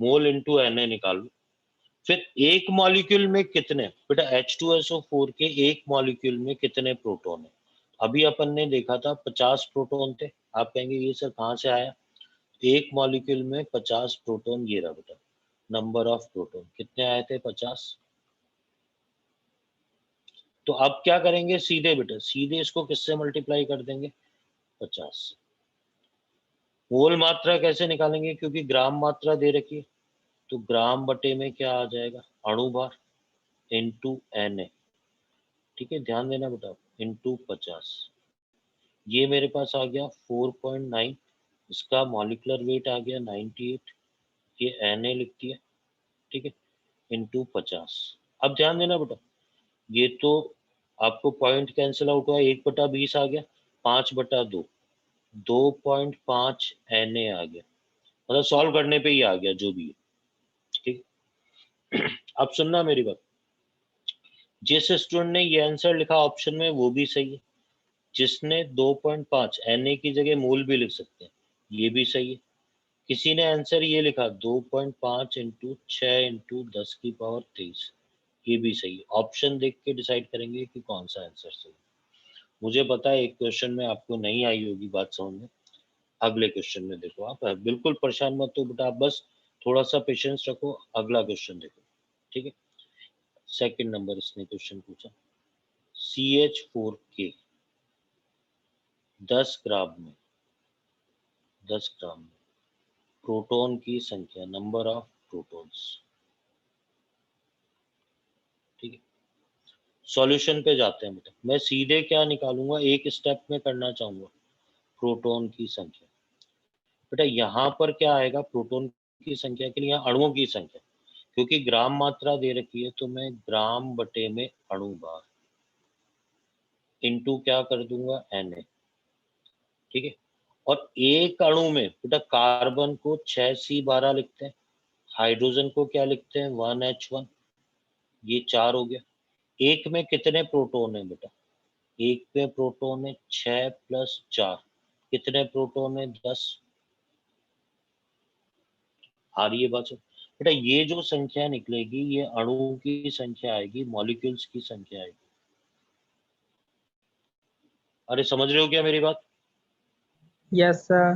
मोल इनटू Na निकालो। फिर एक मॉलिक्यूल में कितने, बेटा H2SO4 के एक मॉलिक्यूल में कितने प्रोटॉन है। अभी अपन ने देखा था 50 प्रोटॉन थे। आप कहेंगे ये सर कहाँ से आया, एक मॉलिक्यूल में 50 प्रोटॉन, ये रहा बेटा नंबर ऑफ प्रोटॉन, कितने आए थे 50। तो अब क्या करेंगे, सीधे बेटा सीधे इसको किससे मल्टीप्लाई कर देंगे, 50 से। मोल मात्रा कैसे निकालेंगे, क्योंकि ग्राम मात्रा दे रखी है, तो ग्राम बटे में क्या आ जाएगा, अणु भार इनटू Na, ठीक है। ध्यान देना बेटा, इनटू 50, ये मेरे पास आ गया 4.9, इसका मॉलिक्यूलर वेट आ गया 98, ये Na लिख दिया, ठीक है, इनटू 50। अब ध्यान देना बेटा, ये तो आपको पॉइंट कैंसिल आउट हुआ, 1/20 आ गया, 5/2, 2.5 Na आ गया, मतलब सॉल्व करने पे ही आ गया जो भी है, ठीक। अब सुनना मेरी बात, जिस स्टूडेंट ने ये आंसर लिखा ऑप्शन में वो भी सही है, जिसने 2.5 Na की जगह मोल भी लिख सकते हैं, ये भी सही है। किसी ने आंसर ये लिखा 2.5 इंटू 6 इंटू 10 की पावर 23, ये भी सही है। ऑप्शन देख के डिसाइड करेंगे कि कौन सा आंसर सही है। मुझे पता है एक क्वेश्चन में आपको नहीं आई होगी बात समझ में, अगले क्वेश्चन में देखो आप, बिल्कुल परेशान मत हो बेटा, आप बस थोड़ा सा पेशेंस रखो, अगला क्वेश्चन देखो, ठीक है। सेकंड नंबर इसने क्वेश्चन पूछा, CH4K 10 ग्राम में, 10 ग्राम में प्रोटॉन की संख्या, नंबर ऑफ प्रोटॉन्स, ठीक है। सॉल्यूशन पे जाते हैं बेटा, मैं सीधे क्या निकालूंगा, एक स्टेप में करना चाहूंगा, प्रोटॉन की संख्या। बेटा यहाँ पर क्या आएगा, प्रोटॉन की संख्या के लिए यहाँ अणुओं की संख्या, क्योंकि ग्राम मात्रा दे रखी है, तो मैं ग्राम बटे में अणु भार इनटू क्या कर दूंगा, Na, ठीक है। और एक अणु में बेटा कार्बन को 6C12 लिखते हैं, हाइड्रोजन को क्या लिखते हैं, 1H1, ये 4 हो गया। एक में कितने प्रोटॉन है बेटा, एक में प्रोटॉन है 6 + 4, कितने प्रोटॉन है, 10। आ रही है बात समझ? बेटा ये जो संख्या निकलेगी ये अणुओं की संख्या आएगी, मॉलिक्यूल्स की संख्या आएगी। अरे समझ रहे हो क्या मेरी बात, यस सर।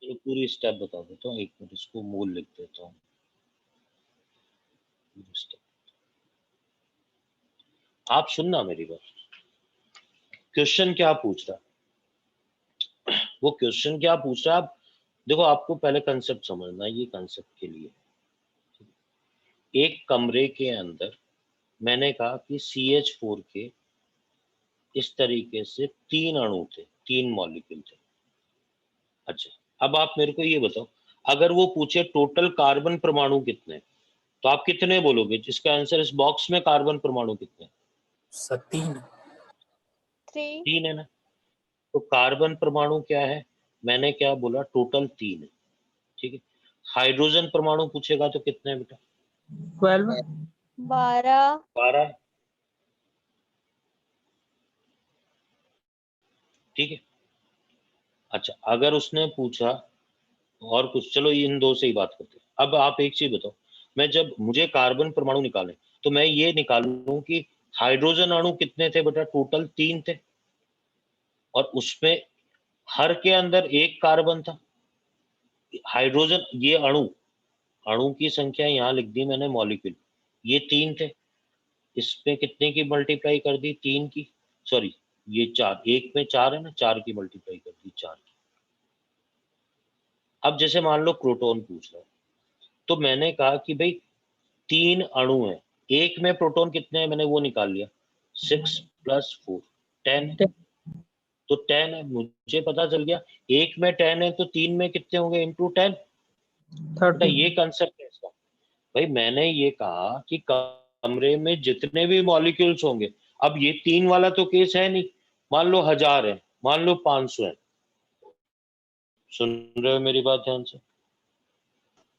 तो पूरी स्टेप बता देता हूँ, एक मिनट इसको मोल लिख देता हूँ, पूरी स्टेप। आप सुनना मेरी बात, क्वेश्चन क्या पूछ रहा, वो क्वेश्चन क्या पूछ रहा है, आप देखो आपको पहले कंसेप्ट समझना है, ये कंसेप्ट के लिए एक कमरे के अंदर मैंने कहा कि CH4 के इस तरीके से 3 अणु थे, 3 मॉलिक्यूल थे। अच्छा, अब आप मेरे को ये बताओ, अगर वो पूछे टोटल कार्बन परमाणु कितने, तो आप कितने बोलोगे, जिसका आंसर इस बॉक्स में कार्बन परमाणु कितने, 3 3 है ना। तो कार्बन परमाणु क्या है, मैंने क्या बोला, टोटल 3 है, ठीक है। हाइड्रोजन परमाणु पूछेगा तो कितने है बेटा, 12। 12। 12, ठीक है। अच्छा अगर उसने पूछा और कुछ, चलो इन दो से ही बात करते हैं। अब आप एक चीज बताओ, मैं जब मुझे कार्बन परमाणु निकाले, तो मैं ये निकालूं कि हाइड्रोजन अणु कितने थे बेटा, टोटल 3 थे, और उसमें हर के अंदर एक कार्बन था। हाइड्रोजन ये अणु की संख्या यहाँ लिख दी मैंने, मॉलिक्यूल ये 3 थे, इसमें कितने की मल्टीप्लाई कर दी, 3 की, सॉरी ये 4, एक में 4 है ना, 4 की मल्टीप्लाई कर दी, 4 की। अब जैसे मान लो प्रोटॉन पूछ रहा है, तो मैंने कहा कि भाई 3 अणु है, एक में प्रोटॉन कितने हैं मैंने वो निकाल लिया, 6 + 4 10 है, तो 10 है, मुझे पता चल गया एक में 10 है तो 3 में कितने होंगे, इंटू 10। बेटा 30. ये कंसेप्ट है इसका। भाई मैंने ये कहा कि कमरे में जितने भी मॉलिक्यूल्स होंगे, अब ये 3 वाला तो केस है नहीं, मान लो 1000 है, मान लो 500 है, सुन रहे हो मेरी बात ध्यान से,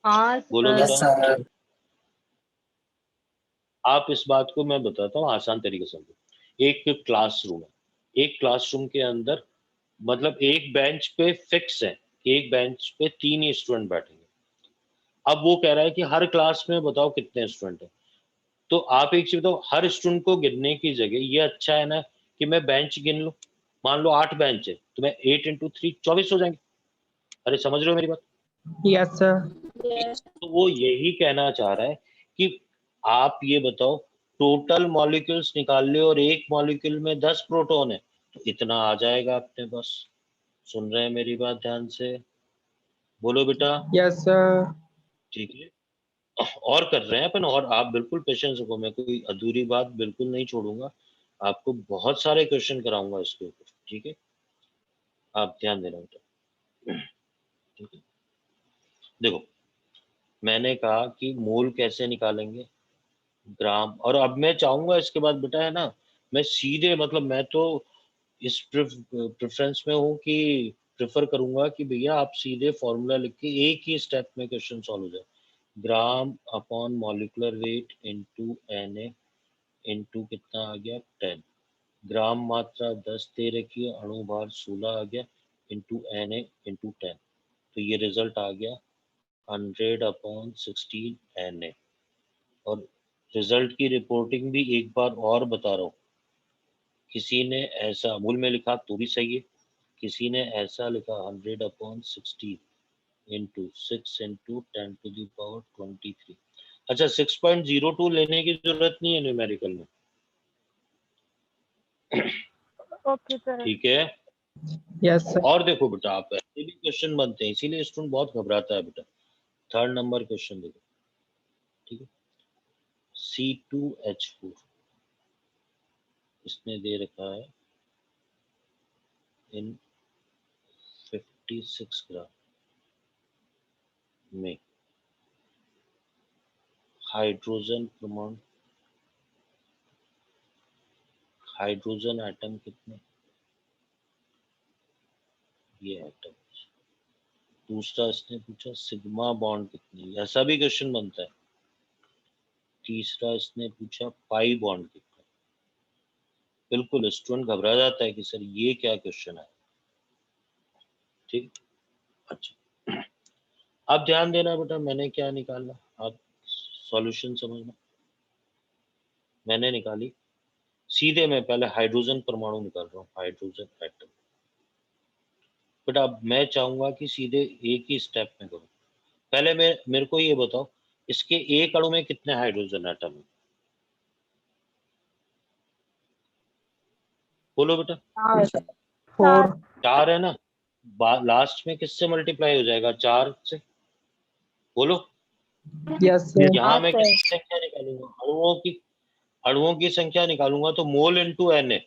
हाँ बोलो सर। बेटा। आप इस बात को मैं बताता हूँ आसान तरीके से समझो। एक क्लासरूम है, एक क्लासरूम के अंदर मतलब एक बेंच पे फिक्स है, एक बेंच पे 3 ही स्टूडेंट बैठेंगे। अब वो कह रहा है कि हर क्लास में बताओ कितने स्टूडेंट हैं, तो आप एक चीज बताओ, हर स्टूडेंट को गिनने की जगह ये अच्छा है ना कि मैं बेंच गिन लूं, मान लो 8 बेंच है तो मैं 8 × 3 24 हो जाएंगे। अरे समझ रहे हो मेरी बात? Yes, sir. तो वो यही कहना चाह रहा है कि आप ये बताओ, टोटल मॉलिक्यूल्स निकाल लो और एक मॉलिक्यूल में 10 प्रोटॉन है, तो इतना आ जाएगा अपने पास। सुन रहे हैं मेरी बात ध्यान से, बोलो बेटा। Yes, sir. ठीक है, और कर रहे हैं अपन, और आप बिल्कुल पेशेंस रखो, मैं कोई अधूरी बात बिल्कुल नहीं छोड़ूंगा, आपको बहुत सारे क्वेश्चन कराऊंगा इसके ऊपर, ठीक है, आप ध्यान देना बेटा। ठीक है, देखो मैंने कहा कि मोल कैसे निकालेंगे, ग्राम, और अब मैं चाहूंगा इसके बाद बेटा है ना, मैं सीधे मतलब मैं तो इस प्रेफरेंस में हूँ कि प्रेफर करूंगा कि भैया आप सीधे फॉर्मूला लिख के एक ही स्टेप में क्वेश्चन सॉल्व हो जाए, ग्राम upon molecular weight into Na into कितना आ गया 10, ग्राम मात्रा 10 दे रखी है, अणु भार 16 आ गया, इनटू Na इनटू 10, तो ये रिजल्ट आ गया 100/16 Na। और रिजल्ट की रिपोर्टिंग भी एक बार और बता रहा हूँ, किसी ने ऐसा मूल में लिखा तो भी सही है, किसी ने ऐसा लिखा 100/16 इंटू 6 इंटू 10⁻23। अच्छा 6.02 लेने की जरूरत नहीं है न्यूमेरिकल में, ओके सर। ठीक है। Yes, sir. और देखो बेटा, आप ऐसे भी क्वेश्चन बनते हैं, इसीलिए स्टूडेंट बहुत घबराता है बेटा। 3rd नंबर क्वेश्चन देखो, ठीक है, C2H4 इसने दे रखा है इन 56 ग्राम में, हाइड्रोजन परमाणु, हाइड्रोजन एटम कितने, ये एटम। दूसरा इसने पूछा सिग्मा बॉन्ड कितनी, ऐसा भी क्वेश्चन बनता है। तीसरा इसने पूछा पाई बॉन्ड कितना। बिल्कुल स्टूडेंट घबरा जाता है कि सर ये क्या क्वेश्चन है, ठीक। अच्छा अब ध्यान देना बेटा, मैंने क्या निकाला, आप सॉल्यूशन समझना। मैंने निकाली सीधे, मैं पहले हाइड्रोजन परमाणु निकाल रहा हूँ, हाइड्रोजन एटम। बट अब मैं चाहूंगा कि सीधे एक ही स्टेप में करूँ। पहले मेरे को ये बताओ, इसके एक अणु में कितने हाइड्रोजन एटम है, बोलो बेटा। 4. 4 है ना, लास्ट में किससे मल्टीप्लाई हो जाएगा, 4 से, बोलो। Yes, sir. यहाँ हाँ मैं सर। किसकी संख्या निकालूंगा, अणुओं की संख्या निकालूंगा, तो mole into Na,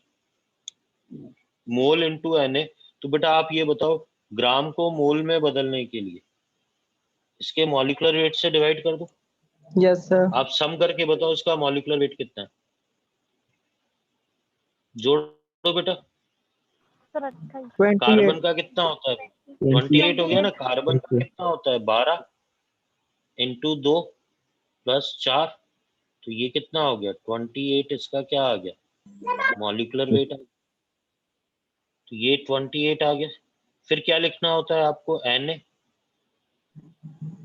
mole into Na। तो बेटा आप ये बताओ, ग्राम को मोल में बदलने के लिए इसके मॉलिक्यूलर वेट से डिवाइड कर दो, Yes, sir. आप सम करके बताओ इसका मॉलिक्यूलर वेट कितना है, जोड़ो बेटा। सर 28। 28. कार्बन का कितना होता है, 28 हो गया ना, कार्बन का 28। कितना होता है 12 इंटू 2 + 4, तो ये कितना हो गया 28, इसका क्या आ गया मॉलिक्यूलर वेट, तो ये 28 आ गया। फिर क्या लिखना होता है आपको, Na,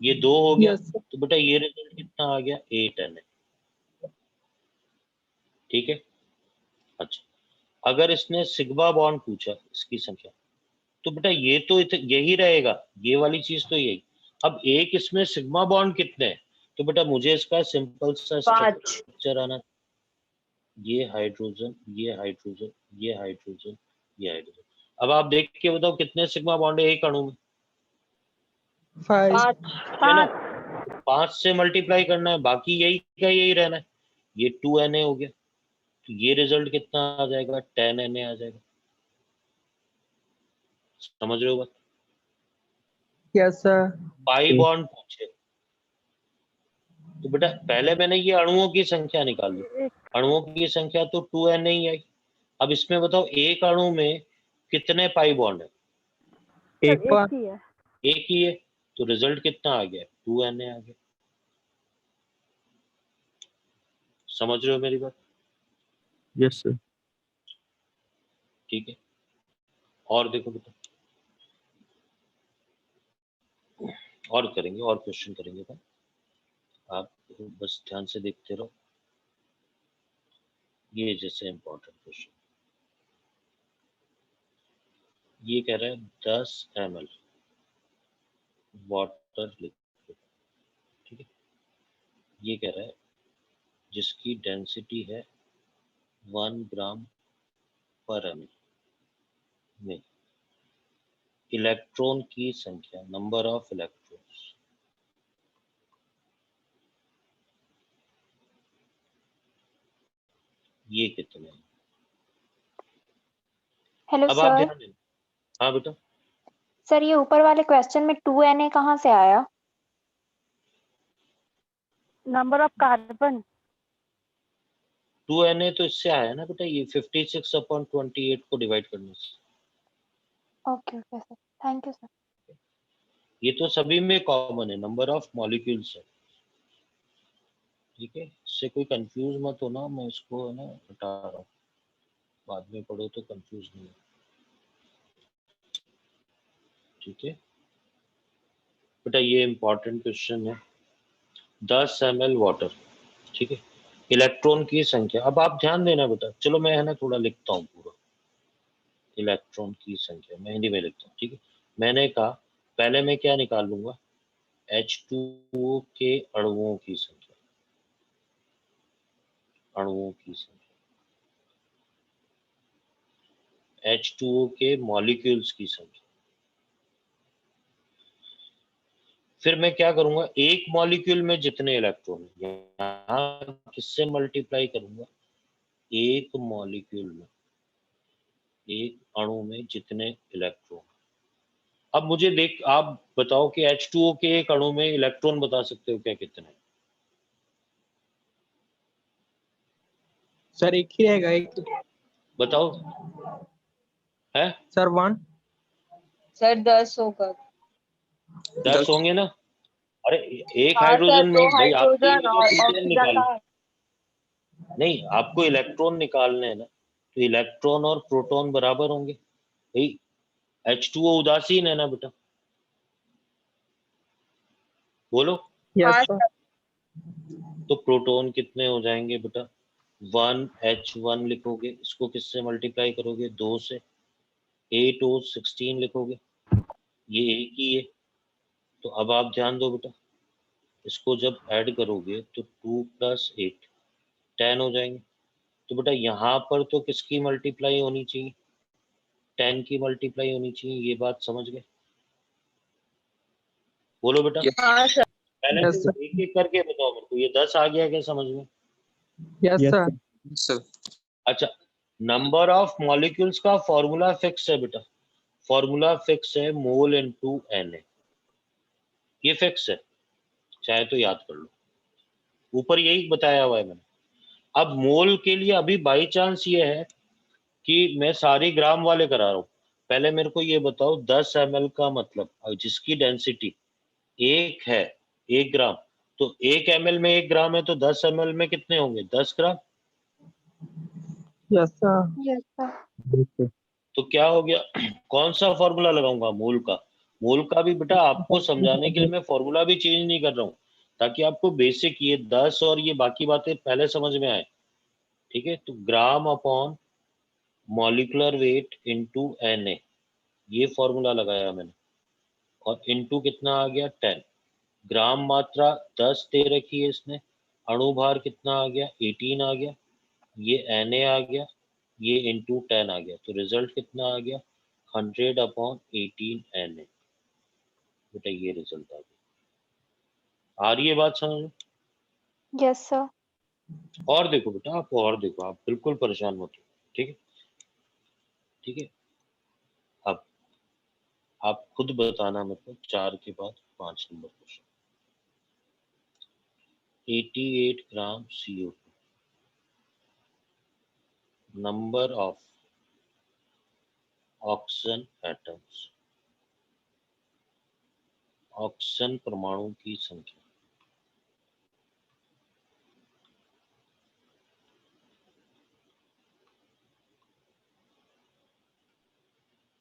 ये 2 हो गया, Yes, sir. तो बेटा ये रिजल्ट कितना आ गया 8 Na। ठीक है। अच्छा, अगर इसने सिग्मा बॉन्ड पूछा इसकी संख्या, तो बेटा ये तो यही रहेगा, ये वाली चीज तो यही। अब एक इसमें सिग्मा बॉन्ड कितने हैं, तो बेटा मुझे इसका सिंपल सा स्ट्रक्चर आना, ये हाइड्रोजन, ये हाइड्रोजन, ये हाइड्रोजन, ये हाइड्रोजन। अब आप देख के बताओ कितने सिग्मा बॉन्ड है एक अणु में? 5 है ना, 5 से मल्टीप्लाई करना है, बाकी यही का यही रहना है। ये 2Na हो गया, तो ये रिजल्ट कितना आ जाएगा? 10Na आ जाएगा। समझ रहे हो बात? यस सर पाई बॉन्ड पूछे, तो बेटा पहले मैंने ये अणुओं की संख्या निकाल ली, अणुओं की संख्या तो 2Na ही आई। अब इसमें बताओ एक अणु में कितने पाई बॉन्ड है? एक बार ही है। एक ही है, तो रिजल्ट कितना आ गया? 2Na आ गया। समझ रहे हो मेरी बात? Yes sir. ठीक है, और देखो बेटा, और करेंगे, और क्वेश्चन करेंगे था, आप बस ध्यान से देखते रहो। ये जैसे इंपॉर्टेंट क्वेश्चन, ये कह रहा है 10 ml वाटर लिक्विड, ठीक है। ये कह रहा है जिसकी डेंसिटी है 1 ग्राम पर ml में इलेक्ट्रॉन की संख्या, नंबर ऑफ इलेक्ट्रॉन्स, ये कितने हैं? हेलो अब आप सर। ध्यान देना। हाँ बेटा, सर ये ऊपर वाले क्वेश्चन में 2Na कहाँ से आया? Number of carbon. 2Na तो इससे आया ना बेटा, ये 56/28 को डिवाइड करने से। Okay okay sir, thank you sir. ये तो सभी में कॉमन है, नंबर ऑफ मॉलिक्यूल्स है, ठीक है। इससे कोई कंफ्यूज मत होना, मैं इसको है ना हटा रहा हूँ, बाद में पढ़ो तो कंफ्यूज नहीं हो, ठीक है बेटा। ये इंपॉर्टेंट क्वेश्चन है, 10 ml वाटर, ठीक है, इलेक्ट्रॉन की संख्या। अब आप ध्यान देना बेटा, चलो मैं है ना थोड़ा लिखता हूँ पूरा, इलेक्ट्रॉन की संख्या मैं हिंदी में लिखता हूँ, ठीक है। मैंने कहा पहले मैं क्या निकाल लूंगा? H2O के अणुओं की संख्या, अणुओं की संख्या, H2O के मॉलिक्यूल्स की संख्या। फिर मैं क्या करूंगा? एक मॉलिक्यूल में जितने इलेक्ट्रॉन, यहाँ किससे मल्टीप्लाई करूंगा? एक मॉलिक्यूल में, एक अणु में जितने इलेक्ट्रॉन। अब मुझे देख, आप बताओ कि H2O के एक अणु में इलेक्ट्रॉन बता सकते हो क्या कितने? सर एक ही रहेगा, एक बताओ, है सर 1 सर 10 होगा। 10 होंगे ना? अरे एक हाँ सर, हाइड्रोजन दो में भाई आपको हाइड्रोजन और प्रोटॉन ऑक्सीजन निकाल, का। नहीं आपको इलेक्ट्रॉन निकालने हैं ना, तो इलेक्ट्रॉन और प्रोटॉन बराबर होंगे भाई। H2O उदासीन है ना बेटा, बोलो। यस हाँ सर सर। तो प्रोटॉन कितने हो जाएंगे बेटा? 1H1 लिखोगे, इसको किससे मल्टीप्लाई करोगे? 2 से। 8O16 लिखोगे, ये एक ही है। तो अब आप ध्यान दो बेटा, इसको जब ऐड करोगे तो 2 + 8 10 हो जाएंगे। तो बेटा यहाँ पर तो किसकी मल्टीप्लाई होनी चाहिए? 10 की मल्टीप्लाई होनी चाहिए, ये बात समझ गए? बोलो बेटा, हाँ सर। पहले यस सर एक एक करके बताओ मेरे को, ये 10 आ गया क्या समझ में? Yes sir sir. अच्छा, नंबर ऑफ मॉलिक्यूल्स का फॉर्मूला फिक्स है बेटा, फॉर्मूला फिक्स है, मोल इनटू Na, ये फिक्स है, चाहे तो याद कर लो, ऊपर यही बताया हुआ है मैंने। अब मोल के लिए अभी बाई चांस ये है कि मैं सारे ग्राम वाले करा रहा हूँ। पहले मेरे को ये बताओ 10 ml का मतलब, जिसकी डेंसिटी 1 है, 1 ग्राम, तो 1 ml में 1 ग्राम है, तो 10 ml में कितने होंगे? 10 gram. Yes sir yes sir. तो क्या हो गया? कौन सा फॉर्मूला लगाऊंगा? मोल का। मोल का भी बेटा आपको समझाने के लिए मैं फॉर्मूला भी चेंज नहीं कर रहा हूँ, ताकि आपको बेसिक ये 10 और ये बाकी बातें पहले समझ में आए, ठीक है, तो ग्राम upon molecular weight into Na, ये फॉर्मूला लगाया मैंने, और इनटू कितना आ गया 10। ग्राम मात्रा 10 दे रखी है इसने, अणुभार कितना आ गया 18 आ गया, ये Na आ गया, ये इनटू 10 आ गया, तो रिजल्ट कितना आ गया 100 अपॉन 18 Na। बेटा ये रिजल्ट आ गया। आ रही है बात समझ में? Yes sir. और देखो बेटा, आप और देखो, आप बिल्कुल परेशान मत हो, ठीक है, ठीक है। अब आप खुद बताना मेरे को 4 के बाद 5 number question. 88 gram CO2, number of oxygen atoms, oxygen परमाणु की संख्या।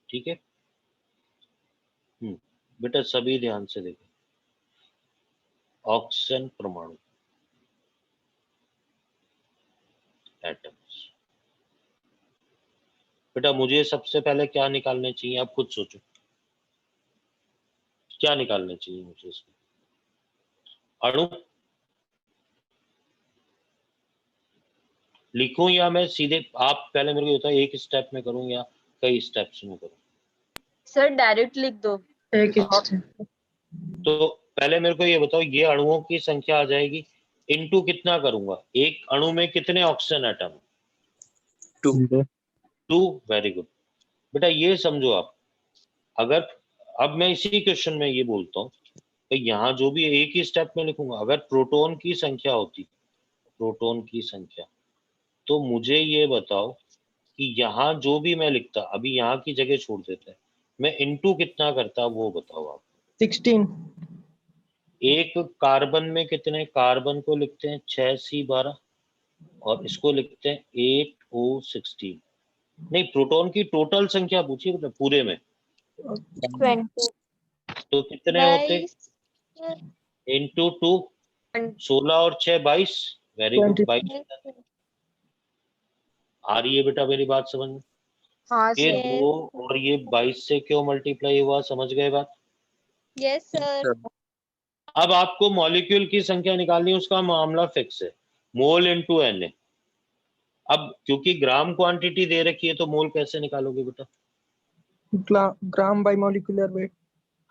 ठीक है, बेटा सभी ध्यान से देखो, ऑक्सीजन परमाणु एटम्स। बेटा मुझे सबसे पहले क्या निकालने चाहिए, आप खुद सोचो, क्या निकालने चाहिए मुझे इसमें? अणु लिखूं या मैं सीधे, आप पहले मेरे को बताओ एक स्टेप में करूं या कई स्टेप्स में करूं? सर डायरेक्ट लिख दो। एक स्टेप। तो पहले मेरे को ये बताओ, ये अणुओं की संख्या आ जाएगी, इनटू कितना करूंगा, एक अणु में कितने ऑक्सीजन एटम? 2। 2। Very good. बेटा ये समझो आप, अगर अब मैं इसी क्वेश्चन में ये बोलता हूँ, तो यहाँ जो भी एक ही स्टेप में लिखूंगा, अगर प्रोटॉन की संख्या होती, प्रोटॉन की संख्या, तो मुझे ये बताओ कि यहाँ जो भी मैं लिखता, अभी यहाँ की जगह छोड़ देते हैं, मैं इनटू कितना करता वो बताओ आप। 16। एक कार्बन में कितने, कार्बन को लिखते हैं 6C12 और इसको लिखते हैं 8O16। नहीं, प्रोटॉन की टोटल संख्या पूछिए बेटा पूरे में, 20। तो कितने होते? इनटू 2, 16 और 6 22। Very good, 20। 22। आ रही है बेटा मेरी बात समझ में? हाँ ये सर। 2 और ये 22 से क्यों मल्टीप्लाई हुआ, समझ गए बात? Yes sir. अब आपको मॉलिक्यूल की संख्या निकालनी है, उसका मामला फिक्स है, मोल इनटू Na। अब क्योंकि ग्राम क्वांटिटी दे रखी है, तो मोल कैसे निकालोगे बेटा? ग्राम बाय मॉलिक्यूलर वेट।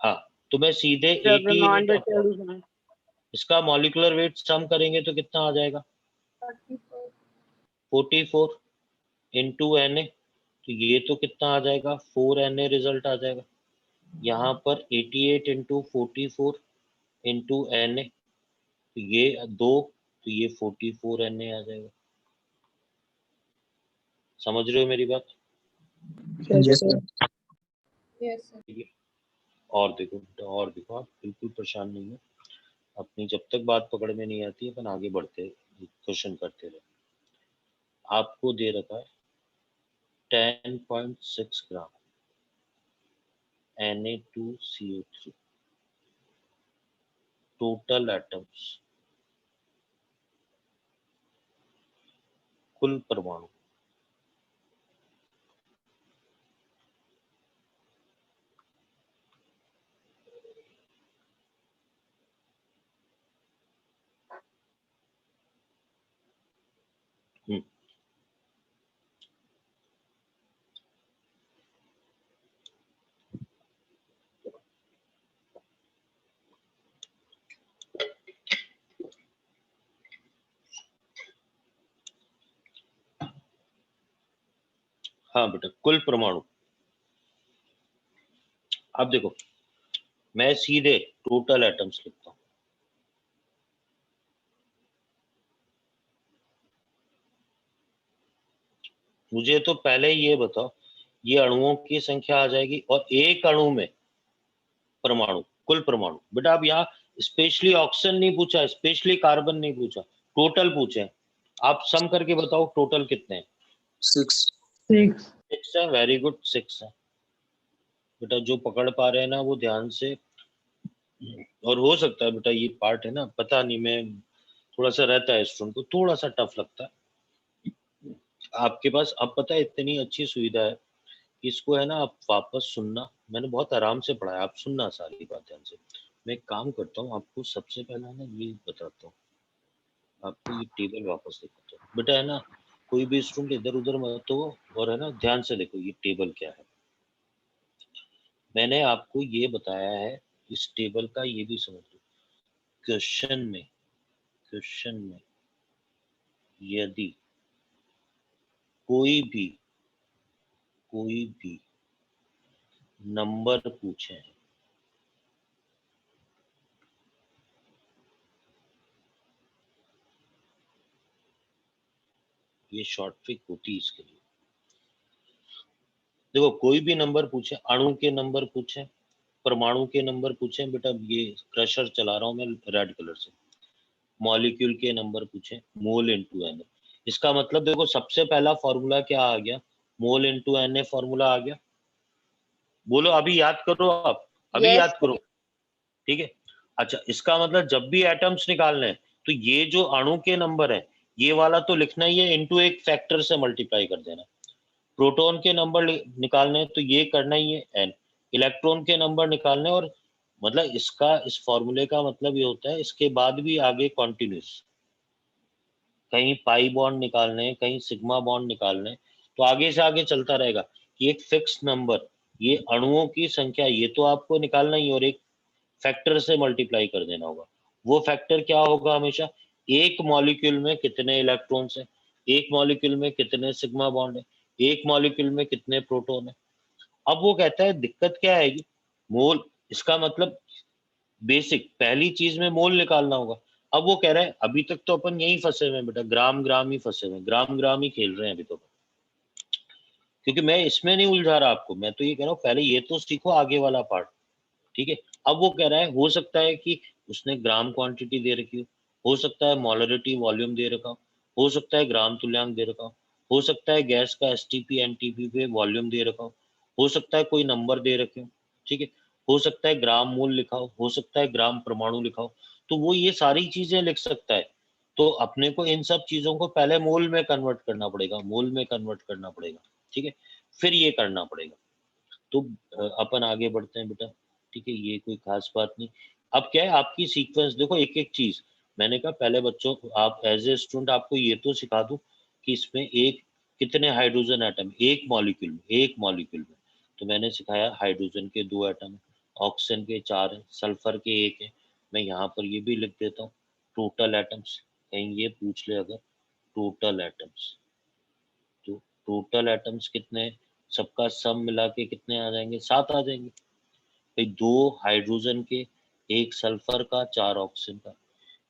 हाँ, तो मैं सीधे 88 अपॉन इसका मॉलिक्यूलर वेट सम करेंगे तो कितना आ जाएगा 44 इनटू Na, तो ये तो कितना आ जाएगा 4Na रिजल्ट आ जाएगा। यहाँ पर 88 इंटू 44 इंटू Na, तो ये 2, तो ये 44 Na आ जाएगा। समझ रहे हो मेरी बात? Yes sir. Yes sir. ठीक है, और देखो बेटा, और देखो, आप बिल्कुल परेशान नहीं हो, अपनी जब तक बात पकड़ में नहीं आती है अपन आगे बढ़ते क्वेश्चन करते रहे। आपको दे रखा है 10.6 ग्राम Na2CO3 टोटल एटम्स, कुल परमाणु। हाँ बेटा, कुल परमाणु। अब देखो, मैं सीधे टोटल एटम्स लिखता हूँ। मुझे तो पहले ये बताओ, ये अणुओं की संख्या आ जाएगी, और एक अणु में परमाणु, कुल परमाणु। बेटा अब यहाँ स्पेशली ऑक्सीजन नहीं पूछा, स्पेशली कार्बन नहीं पूछा, टोटल पूछे। आप सम करके बताओ टोटल कितने हैं? 6। 6 है, वेरी गुड, 6 है। बेटा जो पकड़ पा रहे हैं ना वो ध्यान से, और हो सकता है बेटा ये पार्ट है ना, पता नहीं, मैं थोड़ा सा रहता है स्टूडेंट को थोड़ा सा टफ लगता है, आपके पास अब पता है इतनी अच्छी सुविधा है, इसको है ना आप वापस सुनना, मैंने बहुत आराम से पढ़ाया, आप सुनना सारी बात ध्यान से। मैं एक काम करता हूँ, आपको सबसे पहला ना ये बताता हूँ, आपको ये टेबल वापस दिखाता हूँ। बेटा है ना, कोई भी स्टूडेंट इधर-उधर मत हो और है ना ध्यान से देखो ये टेबल क्या है। मैंने आपको ये बताया है, इस टेबल का ये भी समझ लो। क्वेश्चन में यदि कोई भी नंबर पूछे, ये शॉर्ट ट्रिक होती है इसके लिए। देखो कोई भी नंबर पूछे, अणु के नंबर पूछे, परमाणु के नंबर पूछे, बेटा ये क्रशर चला रहा हूं मैं रेड कलर से, मॉलिक्यूल के नंबर पूछे, मोल इनटू एन। इसका मतलब देखो सबसे पहला फॉर्मूला क्या आ गया, मोल इनटू एन फॉर्मूला आ गया। बोलो अभी याद करो, आप अभी Yes, याद करो, ठीक है। अच्छा इसका मतलब जब भी एटम्स निकालने हैं तो ये जो अणु के नंबर है ये वाला तो लिखना ही है, इनटू एक फैक्टर से मल्टीप्लाई कर देना। प्रोटॉन के नंबर निकालने हैं तो ये करना ही है एन, इलेक्ट्रॉन के नंबर निकालने, और मतलब इसका इस फॉर्मूले का मतलब ये होता है इसके बाद भी आगे कॉन्टिन्यूस, कहीं पाई बॉन्ड निकालने, कहीं सिग्मा बॉन्ड निकालने, तो आगे से आगे चलता रहेगा कि एक फिक्स नंबर, ये अणुओं की संख्या ये तो आपको निकालना ही, और एक फैक्टर से मल्टीप्लाई कर देना होगा। वो फैक्टर क्या होगा हमेशा, एक मॉलिक्यूल में कितने इलेक्ट्रॉन्स हैं, एक मॉलिक्यूल में कितने सिग्मा बॉन्ड है, एक मॉलिक्यूल में कितने प्रोटॉन है। अब वो कहता है दिक्कत क्या आएगी, मोल, इसका मतलब बेसिक पहली चीज में मोल निकालना होगा। अब वो कह रहा है अभी तक तो अपन यही फंसे हुए हैं बेटा, ग्राम ग्राम ही फंसे हुए हैं, ग्राम ग्राम ही खेल रहे हैं अभी तो, क्योंकि मैं इसमें नहीं उलझा रहा आपको, मैं तो ये कह रहा हूँ पहले ये तो सीखो आगे वाला पार्ट, ठीक है। अब वो कह रहा है हो सकता है कि उसने ग्राम क्वांटिटी दे रखी हो सकता है मोलरिटी वॉल्यूम दे रखा हो सकता है ग्राम तुल्यांक दे रखा हो सकता है गैस का एसटीपी एनटीपी पे वॉल्यूम दे रखा हो सकता है कोई नंबर दे रखे हो, ठीक है। हो सकता है ग्राम मूल लिखा हो सकता है ग्राम परमाणु लिखा हो, तो वो ये सारी चीजें लिख सकता है। तो अपने को इन सब चीजों को पहले मोल में कन्वर्ट करना पड़ेगा, मोल में कन्वर्ट करना पड़ेगा, ठीक है, फिर ये करना पड़ेगा। तो अपन आगे बढ़ते हैं बेटा, ठीक है, ये कोई खास बात नहीं। अब क्या है आपकी सीक्वेंस देखो, एक एक चीज मैंने कहा पहले बच्चों को आप एज ए स्टूडेंट आपको ये तो सिखा दूं कि इसमें एक कितने हाइड्रोजन एटम एक मॉलिक्यूल में, तो मैंने सिखाया हाइड्रोजन के 2 एटम, ऑक्सीजन के 4 है, सल्फर के 1 है। मैं यहाँ पर ये भी लिख देता हूँ टोटल एटम्स, कहीं ये पूछ ले अगर, टोटल एटम्स, तो टोटल एटम्स कितने हैं, सबका सम मिला के कितने आ जाएंगे, 7 आ जाएंगे भाई, 2 हाइड्रोजन के, 1 सल्फर का, 4 ऑक्सीजन का।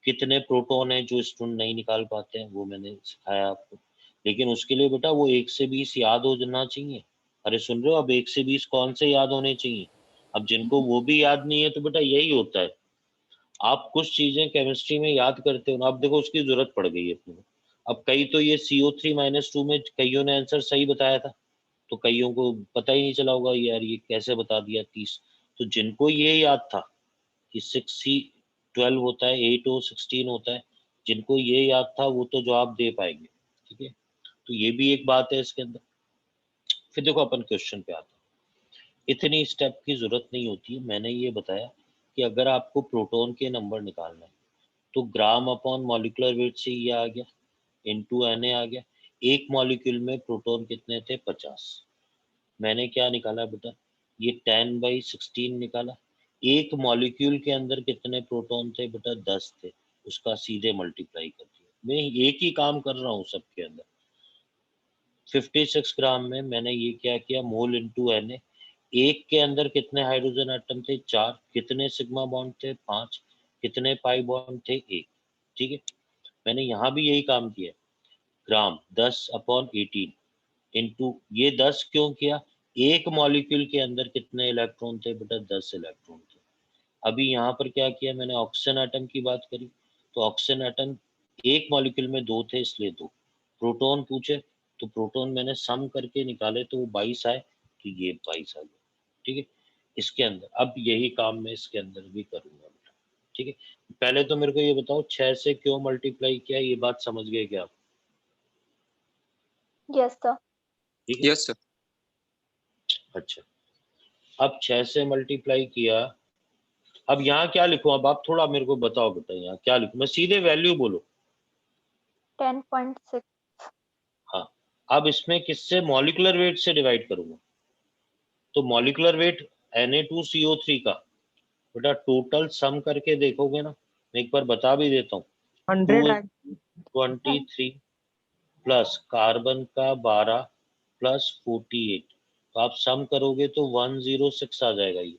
कितने प्रोटॉन है जो स्टूडेंट नहीं निकाल पाते हैं वो मैंने सिखाया आपको, लेकिन उसके लिए बेटा वो 1 से 20 याद हो जाना चाहिए। अरे सुन रहे हो, अब 1 से 20 कौन से याद होने चाहिए, अब जिनको वो भी याद नहीं है तो बेटा यही होता है, आप कुछ चीजें केमिस्ट्री में याद करते हो ना, अब देखो उसकी जरूरत पड़ गई है अपने को। अब कई तो ये CO3-2 में कईयों ने आंसर सही बताया था, तो कईयों को पता ही नहीं चला होगा यार ये कैसे बता दिया 30। तो जिनको ये याद था कि 6C12 होता है, 8O16 होता है, जिनको ये याद था वो तो जवाब दे पाएंगे, ठीक है। तो ये भी एक बात है इसके अंदर। फिर देखो अपन क्वेश्चन पे आते हैं, इतनी स्टेप की जरूरत नहीं होती है, मैंने ये बताया कि अगर आपको प्रोटॉन के नंबर निकालना है तो ग्राम अपॉन मॉलिक्यूलर वेट से ये आ गया, इनटू Na आ गया। एक मॉलिक्यूल में प्रोटॉन कितने थे, 50। मैंने क्या निकाला बेटा, ये 10/16 निकाला। एक मॉलिक्यूल के अंदर कितने प्रोटॉन थे बेटा, 10 थे, उसका सीधे मल्टीप्लाई कर दिया। मैं एक ही काम कर रहा हूँ सबके अंदर। 56 ग्राम में मैंने ये क्या किया, मोल इनटू Na, एक के अंदर कितने हाइड्रोजन एटम थे, 4, कितने सिग्मा बॉन्ड थे, 5, कितने पाई बॉन्ड थे, 1, ठीक है। मैंने यहाँ भी यही काम किया, ग्राम 10/18 इनटू ये 10 क्यों किया, एक मॉलिक्यूल के अंदर कितने इलेक्ट्रॉन थे बेटा, 10 इलेक्ट्रॉन थे। अभी यहाँ पर क्या किया मैंने, ऑक्सीजन एटम की बात करी, तो ऑक्सीजन एटम एक मॉलिक्यूल में 2 थे इसलिए 2। प्रोटॉन पूछे तो प्रोटॉन मैंने सम करके निकाले तो वो 22 आए, तो ये 22 आ गया, ठीक है। इसके अंदर अब यही काम मैं इसके अंदर भी करूंगा बेटा, ठीक है। पहले तो मेरे को ये बताओ 6 से क्यों मल्टीप्लाई किया, ये बात समझ गए क्या आप? Yes, sir. ठीक है। Yes, sir. अच्छा, अब 6 से मल्टीप्लाई किया, अब यहाँ क्या लिखूं? अब आप थोड़ा मेरे को बताओ बेटा, यहाँ क्या लिखूं? मैं सीधे वैल्यू बोलो। 10.6. हाँ, अब इसमें किससे मॉलिक्यूलर वेट से डिवाइड करूंगा? तो मॉलिक्यूलर वेट Na2CO3 का बेटा टोटल सम करके देखोगे ना, मैं एक बार बता भी देता हूँ। 100 23 प्लस कार्बन का 12 प्लस 48, तो आप सम करोगे तो 106 आ जाएगा ये।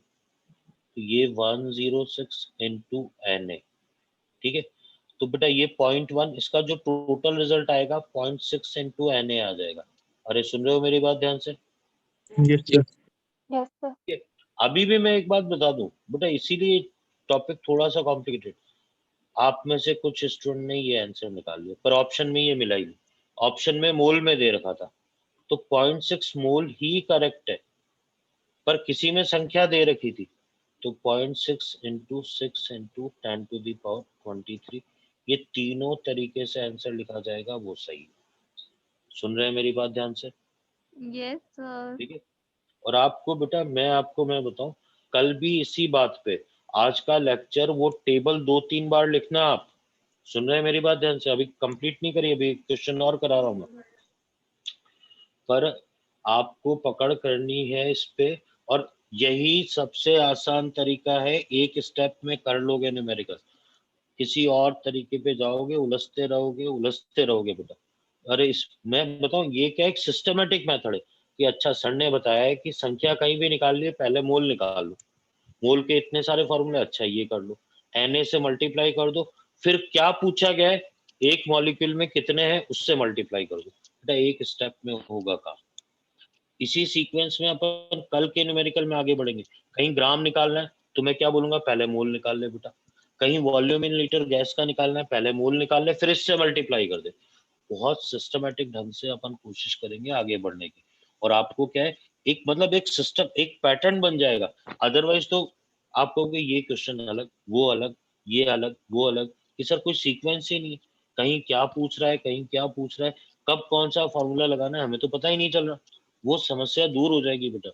तो ये 106 इंटू Na, ठीक है। तो बेटा ये 0.1, इसका जो टोटल रिजल्ट आएगा 0.6 इंटू Na आ जाएगा। अरे सुन रहे हो मेरी बात ध्यान से? Yes, sir. Yes, sir. ठीक है। अभी भी मैं एक बात बता दूं बेटा, इसीलिए टॉपिक थोड़ा सा कॉम्प्लिकेटेड। आप में से कुछ स्टूडेंट ने ये आंसर निकाल लिया, पर ऑप्शन में ये मिला ही नहीं। ऑप्शन में मोल में दे रखा था, तो 0.6 मोल ही करेक्ट है, पर किसी में संख्या दे रखी थी, तो 0.6 into 6 into 10 to the power 23, ये तीनों तरीके से आंसर लिखा जाएगा, वो सही। सुन रहे हैं मेरी बात ध्यान से? Yes, sir. ठीक है। और आपको बेटा मैं बताऊं, कल भी इसी बात पे आज का लेक्चर वो टेबल 2-3 बार लिखना आप। सुन रहे हैं मेरी बात ध्यान से? अभी कंप्लीट नहीं करी, अभी क्वेश्चन और करा रहा हूं मैं, पर आपको पकड़ करनी है इस पे। और यही सबसे आसान तरीका है, एक स्टेप में कर लोगे न्यूमेरिकल। किसी और तरीके पे जाओगे, उलझते रहोगे बेटा। अरे इस मैं बताऊं, ये क्या एक सिस्टमेटिक मेथड है कि अच्छा सर ने बताया है कि संख्या कहीं भी निकाल लिए, पहले मोल निकाल लो, मोल के इतने सारे फॉर्मूले, अच्छा ये कर लो, Na से मल्टीप्लाई कर दो, फिर क्या पूछा गया है, एक मॉलिक्यूल में कितने हैं उससे मल्टीप्लाई कर दो बेटा, एक स्टेप में होगा काम। इसी सीक्वेंस में अपन कल के न्यूमेरिकल में आगे बढ़ेंगे। कहीं ग्राम निकालना है तो मैं क्या बोलूंगा, पहले मोल निकाल ले बेटा। कहीं वॉल्यूम इन लीटर गैस का निकालना है, पहले मोल निकाल ले, फिर इससे मल्टीप्लाई कर दे। बहुत सिस्टमेटिक ढंग से अपन कोशिश करेंगे आगे बढ़ने की। और आपको क्या है, एक मतलब एक सिस्टम, एक पैटर्न बन जाएगा। अदरवाइज तो आप कहोगे ये क्वेश्चन अलग, वो अलग, ये अलग, वो अलग, कि सर कोई सीक्वेंस ही नहीं है, कहीं क्या पूछ रहा है, कहीं क्या पूछ रहा है, कब कौन सा फॉर्मूला लगाना है, हमें तो पता ही नहीं चल रहा। वो समस्या दूर हो जाएगी बेटा।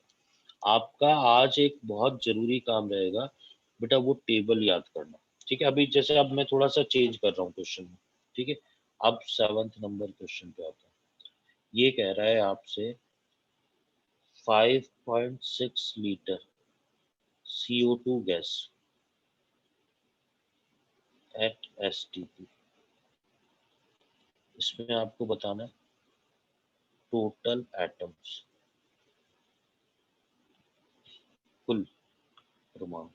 आपका आज एक बहुत जरूरी काम रहेगा बेटा, वो टेबल याद करना। ठीक है, अभी जैसे अब मैं थोड़ा सा चेंज कर रहा हूँ क्वेश्चन में। ठीक है, अब 7th नंबर क्वेश्चन पे आता है। ये कह रहा है आपसे 5.6 litre CO2 gas at STP, इसमें आपको बताना है टोटल एटम्स, कुल परमाणु,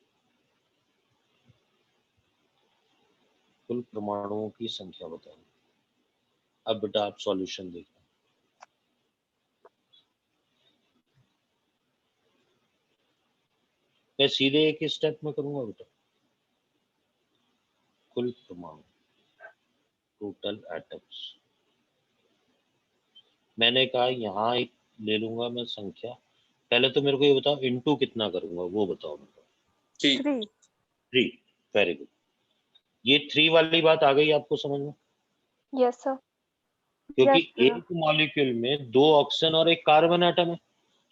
कुल परमाणुओं की संख्या बतानी। अब बेटा आप सॉल्यूशन देखना। मैं सीधे एक ही स्टेप में करूंगा बेटा, कुल परमाणु, टोटल एटम्स। मैंने कहा यहाँ एक ले लूंगा मैं संख्या, पहले तो मेरे को ये बताओ इनटू कितना करूंगा, वो बताओ मेरे को। 3. 3, वेरी गुड। ये 3 वाली बात आ गई आपको समझ में? Yes, sir. क्योंकि Yes, sir. एक मॉलिक्यूल में 2 ऑक्सीजन और 1 कार्बन एटम है,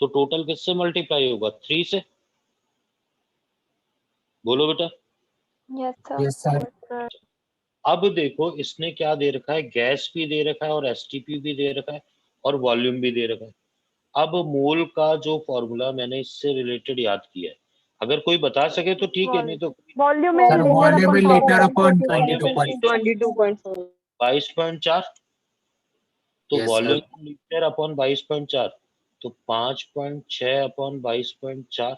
तो टोटल किससे मल्टीप्लाई होगा? 3 से। बोलो बेटा। Yes, sir. Yes, sir. अब देखो इसने क्या दे रखा है, गैस भी दे रखा है और STP भी दे रखा है और वॉल्यूम भी दे रखा है। अब मोल का जो फॉर्मूला मैंने इससे रिलेटेड याद किया है, अगर कोई बता सके तो ठीक है, नहीं तो Volume in Sir, liter volume in upon liter upon 22.4. 22.4, तो Yes, sir. Volume litre upon 22.4, तो 5.6 अपॉन 22.4,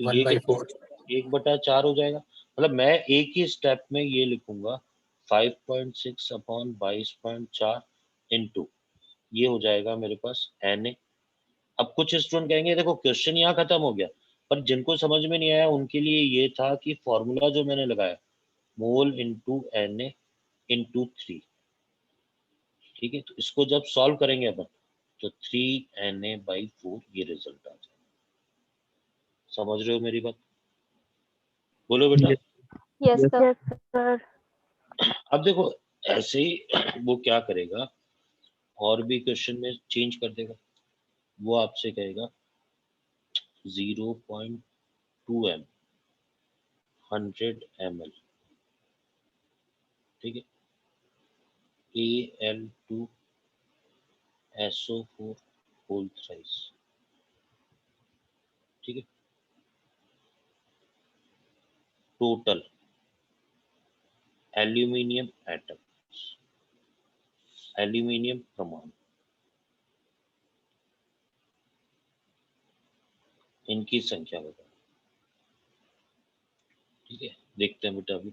तो ये 1/4. 1/4 हो जाएगा। मतलब मैं एक ही स्टेप में ये लिखूंगा 5.6 अपॉन 22.4 इंटू, ये हो जाएगा मेरे पास Na। अब कुछ स्टूडेंट कहेंगे देखो क्वेश्चन यहाँ खत्म हो गया, पर जिनको समझ में नहीं आया उनके लिए ये था कि फॉर्मूला जो मैंने लगाया, मोल इंटू Na इंटू 3, ठीक है, तो इसको जब सॉल्व करेंगे अपन तो 3Na/4 ये रिजल्ट आ जाएगा। समझ रहे हो मेरी बात? बोलो बेटा। Yes, sir. Yes, sir. अब देखो ऐसे ही वो क्या करेगा, और भी क्वेश्चन में चेंज कर देगा, वो आपसे कहेगा 0.2 m 100 ml, ठीक है, Al2SO4 होल थ्राइस, ठीक है, टोटल एल्यूमिनियम एटम्स, एल्यूमिनियम परमाणु, इनकी संख्या बताओ, ठीक है। देखते हैं बेटा अभी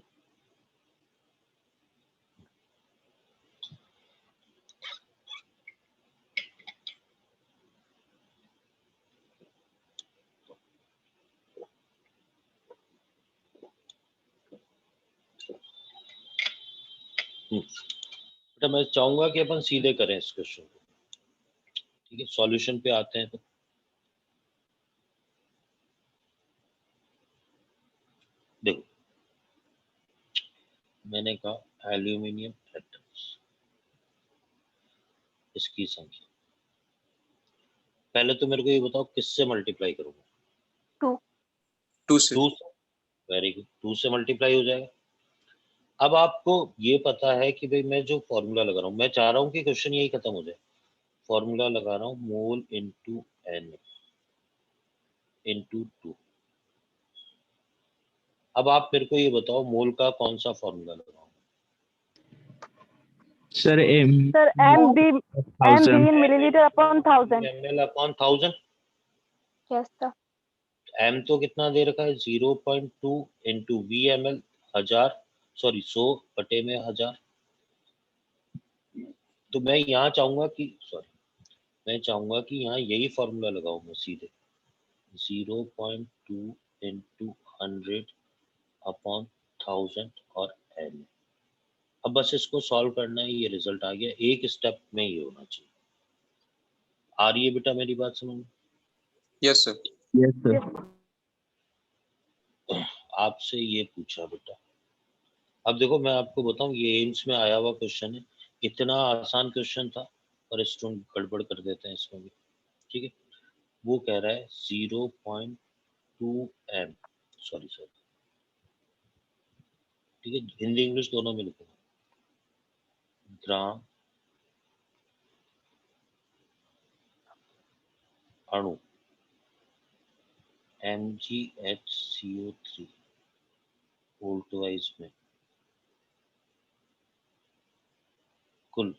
बेटा, मैं चाहूंगा कि अपन सीधे करें इस क्वेश्चन को, ठीक है। सॉल्यूशन पे आते हैं तो देखो, मैंने कहा एल्यूमिनियम एटम्स, इसकी संख्या, पहले तो मेरे को ये बताओ किससे मल्टीप्लाई करूंगा? 2 से। 2 से, वेरी गुड, 2 से मल्टीप्लाई हो जाएगा। अब आपको ये पता है कि भाई मैं जो फॉर्मूला लगा रहा हूँ, मैं चाह रहा हूँ कि क्वेश्चन यही खत्म हो जाए। फॉर्मूला लगा रहा हूँ मोल इनटू एन इनटू 2। अब आप मेरे को ये बताओ मोल का कौन सा फॉर्मूला लगाऊं? Sir M sir M B in millilitre upon 1000। ml upon 1000। Yes sir. m तो कितना दे रखा है 0.2 into V M L 1000, sorry 100 बटे में 1000। तो मैं यहाँ चाहूंगा कि मैं चाहूंगा कि यहाँ यही फॉर्मूला लगाऊं मैं सीधे 0.2 इंटू 100 अपॉन 1000 और n। अब बस इसको सॉल्व करना है, ये रिजल्ट आ गया, एक स्टेप में ये होना चाहिए। आ रही है बेटा मेरी बात समझ में? Yes sir. Yes sir. आपसे ये पूछा बेटा, अब देखो मैं आपको बताऊं ये एम्स में आया हुआ क्वेश्चन है, इतना आसान क्वेश्चन था और स्टूडेंट गड़बड़ कर देते हैं इसमें भी, ठीक है। वो कह रहा है 0.2 m, सॉरी, ठीक है, हिंदी इंग्लिश दोनों में लिखूंगा, ग्राम अणु MgHCO3 वोल्ट वाइज में कुल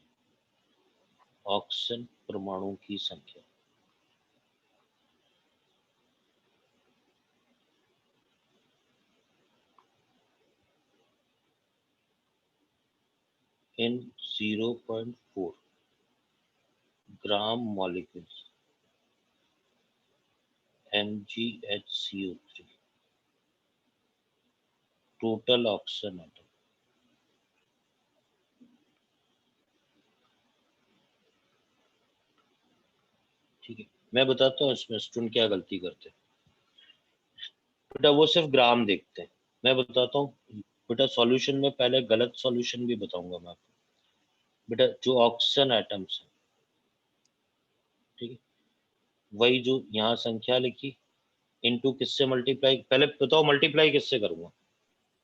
ऑक्सीजन परमाणु की संख्या in 0.4 gram molecules MgHCO3 total oxygen atom, ठीक है। मैं बताता हूँ इसमें स्टूडेंट क्या गलती करते हैं बेटा, वो सिर्फ ग्राम देखते हैं। मैं बताता हूँ बेटा, सॉल्यूशन में पहले गलत सॉल्यूशन भी बताऊंगा मैं आपको। बेटा जो ऑक्सीजन एटम्स है, ठीक है, वही जो यहाँ संख्या लिखी इनटू किससे मल्टीप्लाई, पहले बताओ मल्टीप्लाई किससे करूंगा?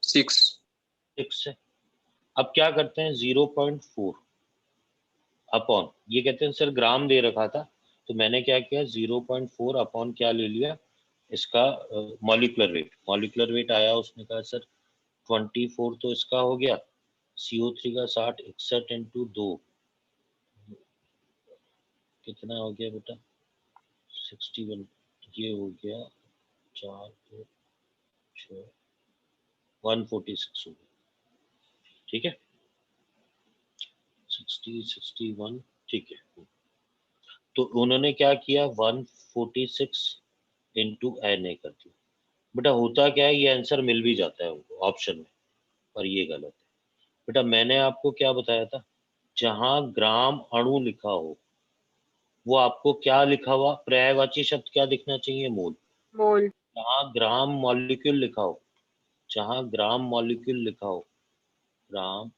6। 6 से। अब क्या करते हैं 0.4 अपॉन, ये कहते हैं सर ग्राम दे रखा था, तो मैंने क्या किया 0.4 अपॉन क्या ले लिया, इसका मॉलिक्यूलर वेट। मॉलिक्यूलर वेट आया, उसने कहा सर 24 तो इसका हो गया, CO3 का 60, 61 इंटू 2 कितना हो गया बेटा 61, ये हो गया 4 2 6 146 हो गया, ठीक है, 60 61, ठीक है। तो उन्होंने क्या किया 146 इंटू NA कर दिया। बेटा होता क्या है, ये आंसर मिल भी जाता है उनको ऑप्शन में, पर ये गलत है बेटा। मैंने आपको क्या बताया था, जहां ग्राम अणु लिखा हो वो आपको क्या लिखा हुआ, पर्यायवाची शब्द क्या दिखना चाहिए, मोल। मोल। जहां ग्राम मॉलिक्यूल लिखा हो, जहां ग्राम मॉलिक्यूल लिखा हो, ग्राम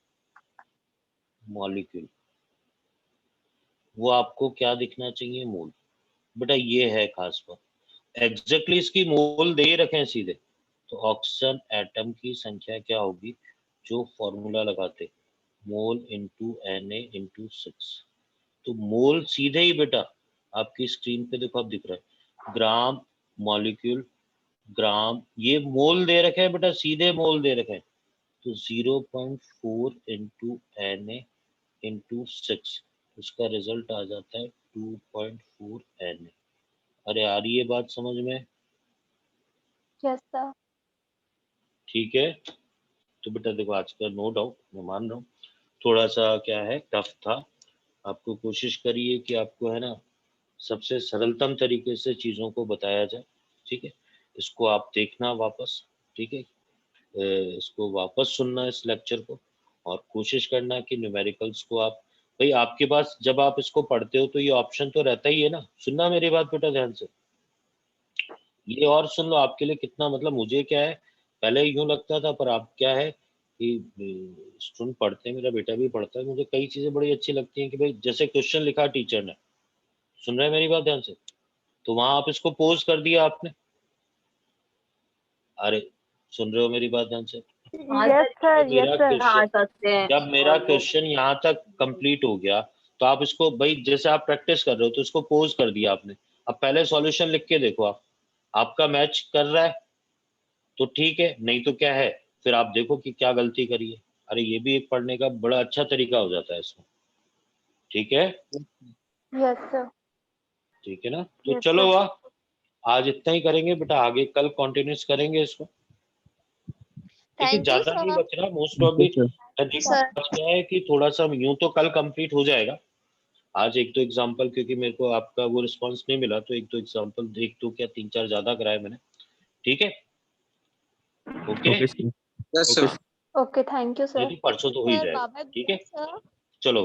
मॉलिक्यूल, वो आपको क्या दिखना चाहिए? मोल। बेटा ये है खास बात। एग्जैक्टली इसकी मोल दे ही रखे हैं सीधे, तो ऑक्सीजन एटम की संख्या क्या होगी जो फॉर्मूला लगाते, मोल इंटू Na इंटू 6। तो मोल सीधे ही बेटा आपकी स्क्रीन पे देखो, अब दिख रहा है ग्राम, मॉलिक्यूल, ग्राम, ये मोल दे रखे हैं बेटा, सीधे मोल दे रखे हैं। तो 0.4 इंटू Na इंटू 6, उसका रिजल्ट आ जाता है 2.4 Na। अरे आ रही है बात समझ में? Yes sir. ठीक है। तो बेटा देखो आज का नो डाउट मैं मान रहा हूँ थोड़ा सा क्या है टफ था, आपको कोशिश करिए कि आपको है ना सबसे सरलतम तरीके से चीज़ों को बताया जाए। ठीक है, इसको आप देखना वापस। ठीक है, इसको वापस सुनना इस लेक्चर को, और कोशिश करना कि न्यूमेरिकल्स को आप, भाई आपके पास जब आप इसको पढ़ते हो तो ये ऑप्शन तो रहता ही है ना। सुनना मेरी बात बेटा ध्यान से, ये और सुन लो आपके लिए कितना, मतलब मुझे क्या है पहले यूं लगता था, पर आप क्या है कि स्टूडेंट पढ़ते हैं, मेरा बेटा भी पढ़ता है, मुझे कई चीजें बड़ी अच्छी लगती हैं कि भाई जैसे क्वेश्चन लिखा टीचर ने, सुन रहे हैं मेरी बात ध्यान से, तो वहां आप इसको पोज कर दिया आपने। अरे सुन रहे हो मेरी बात ध्यान से? यस सर, यस मेरा सर। क्वेश्चन, जब मेरा क्वेश्चन यहाँ तक कंप्लीट हो गया तो आप इसको भाई जैसे आप प्रैक्टिस कर रहे हो तो इसको पोज कर दिया आपने। अब पहले सॉल्यूशन लिख के देखो, आप आपका मैच कर रहा है तो ठीक है, नहीं तो क्या है फिर आप देखो कि क्या गलती करी है। अरे ये भी एक पढ़ने का बड़ा अच्छा तरीका हो जाता है इसमें। ठीक है, यस सर। ठीक है ना? तो Yes, चलो sir. आज इतना ही करेंगे बेटा, आगे कल कंटिन्यूस करेंगे इसको। देखिए Thank you, ज्यादा नहीं sir. बच रहा मोस्ट प्रॉब्ली, sir. मैं देख Sir. क्या है कि थोड़ा सा यूं तो कल कंप्लीट हो जाएगा। आज एक दो एग्जांपल, क्योंकि मेरे को आपका वो रिस्पांस नहीं मिला, तो एक दो एग्जांपल, एक दो क्या तीन चार ज्यादा कराए मैंने। ठीक है, okay, Okay, sir. Yes, Okay, sir. Okay, thank you sir. नहीं तो परसों तो हो ही Sir, जाएगा। bye bye, ठीक है, sir. चलो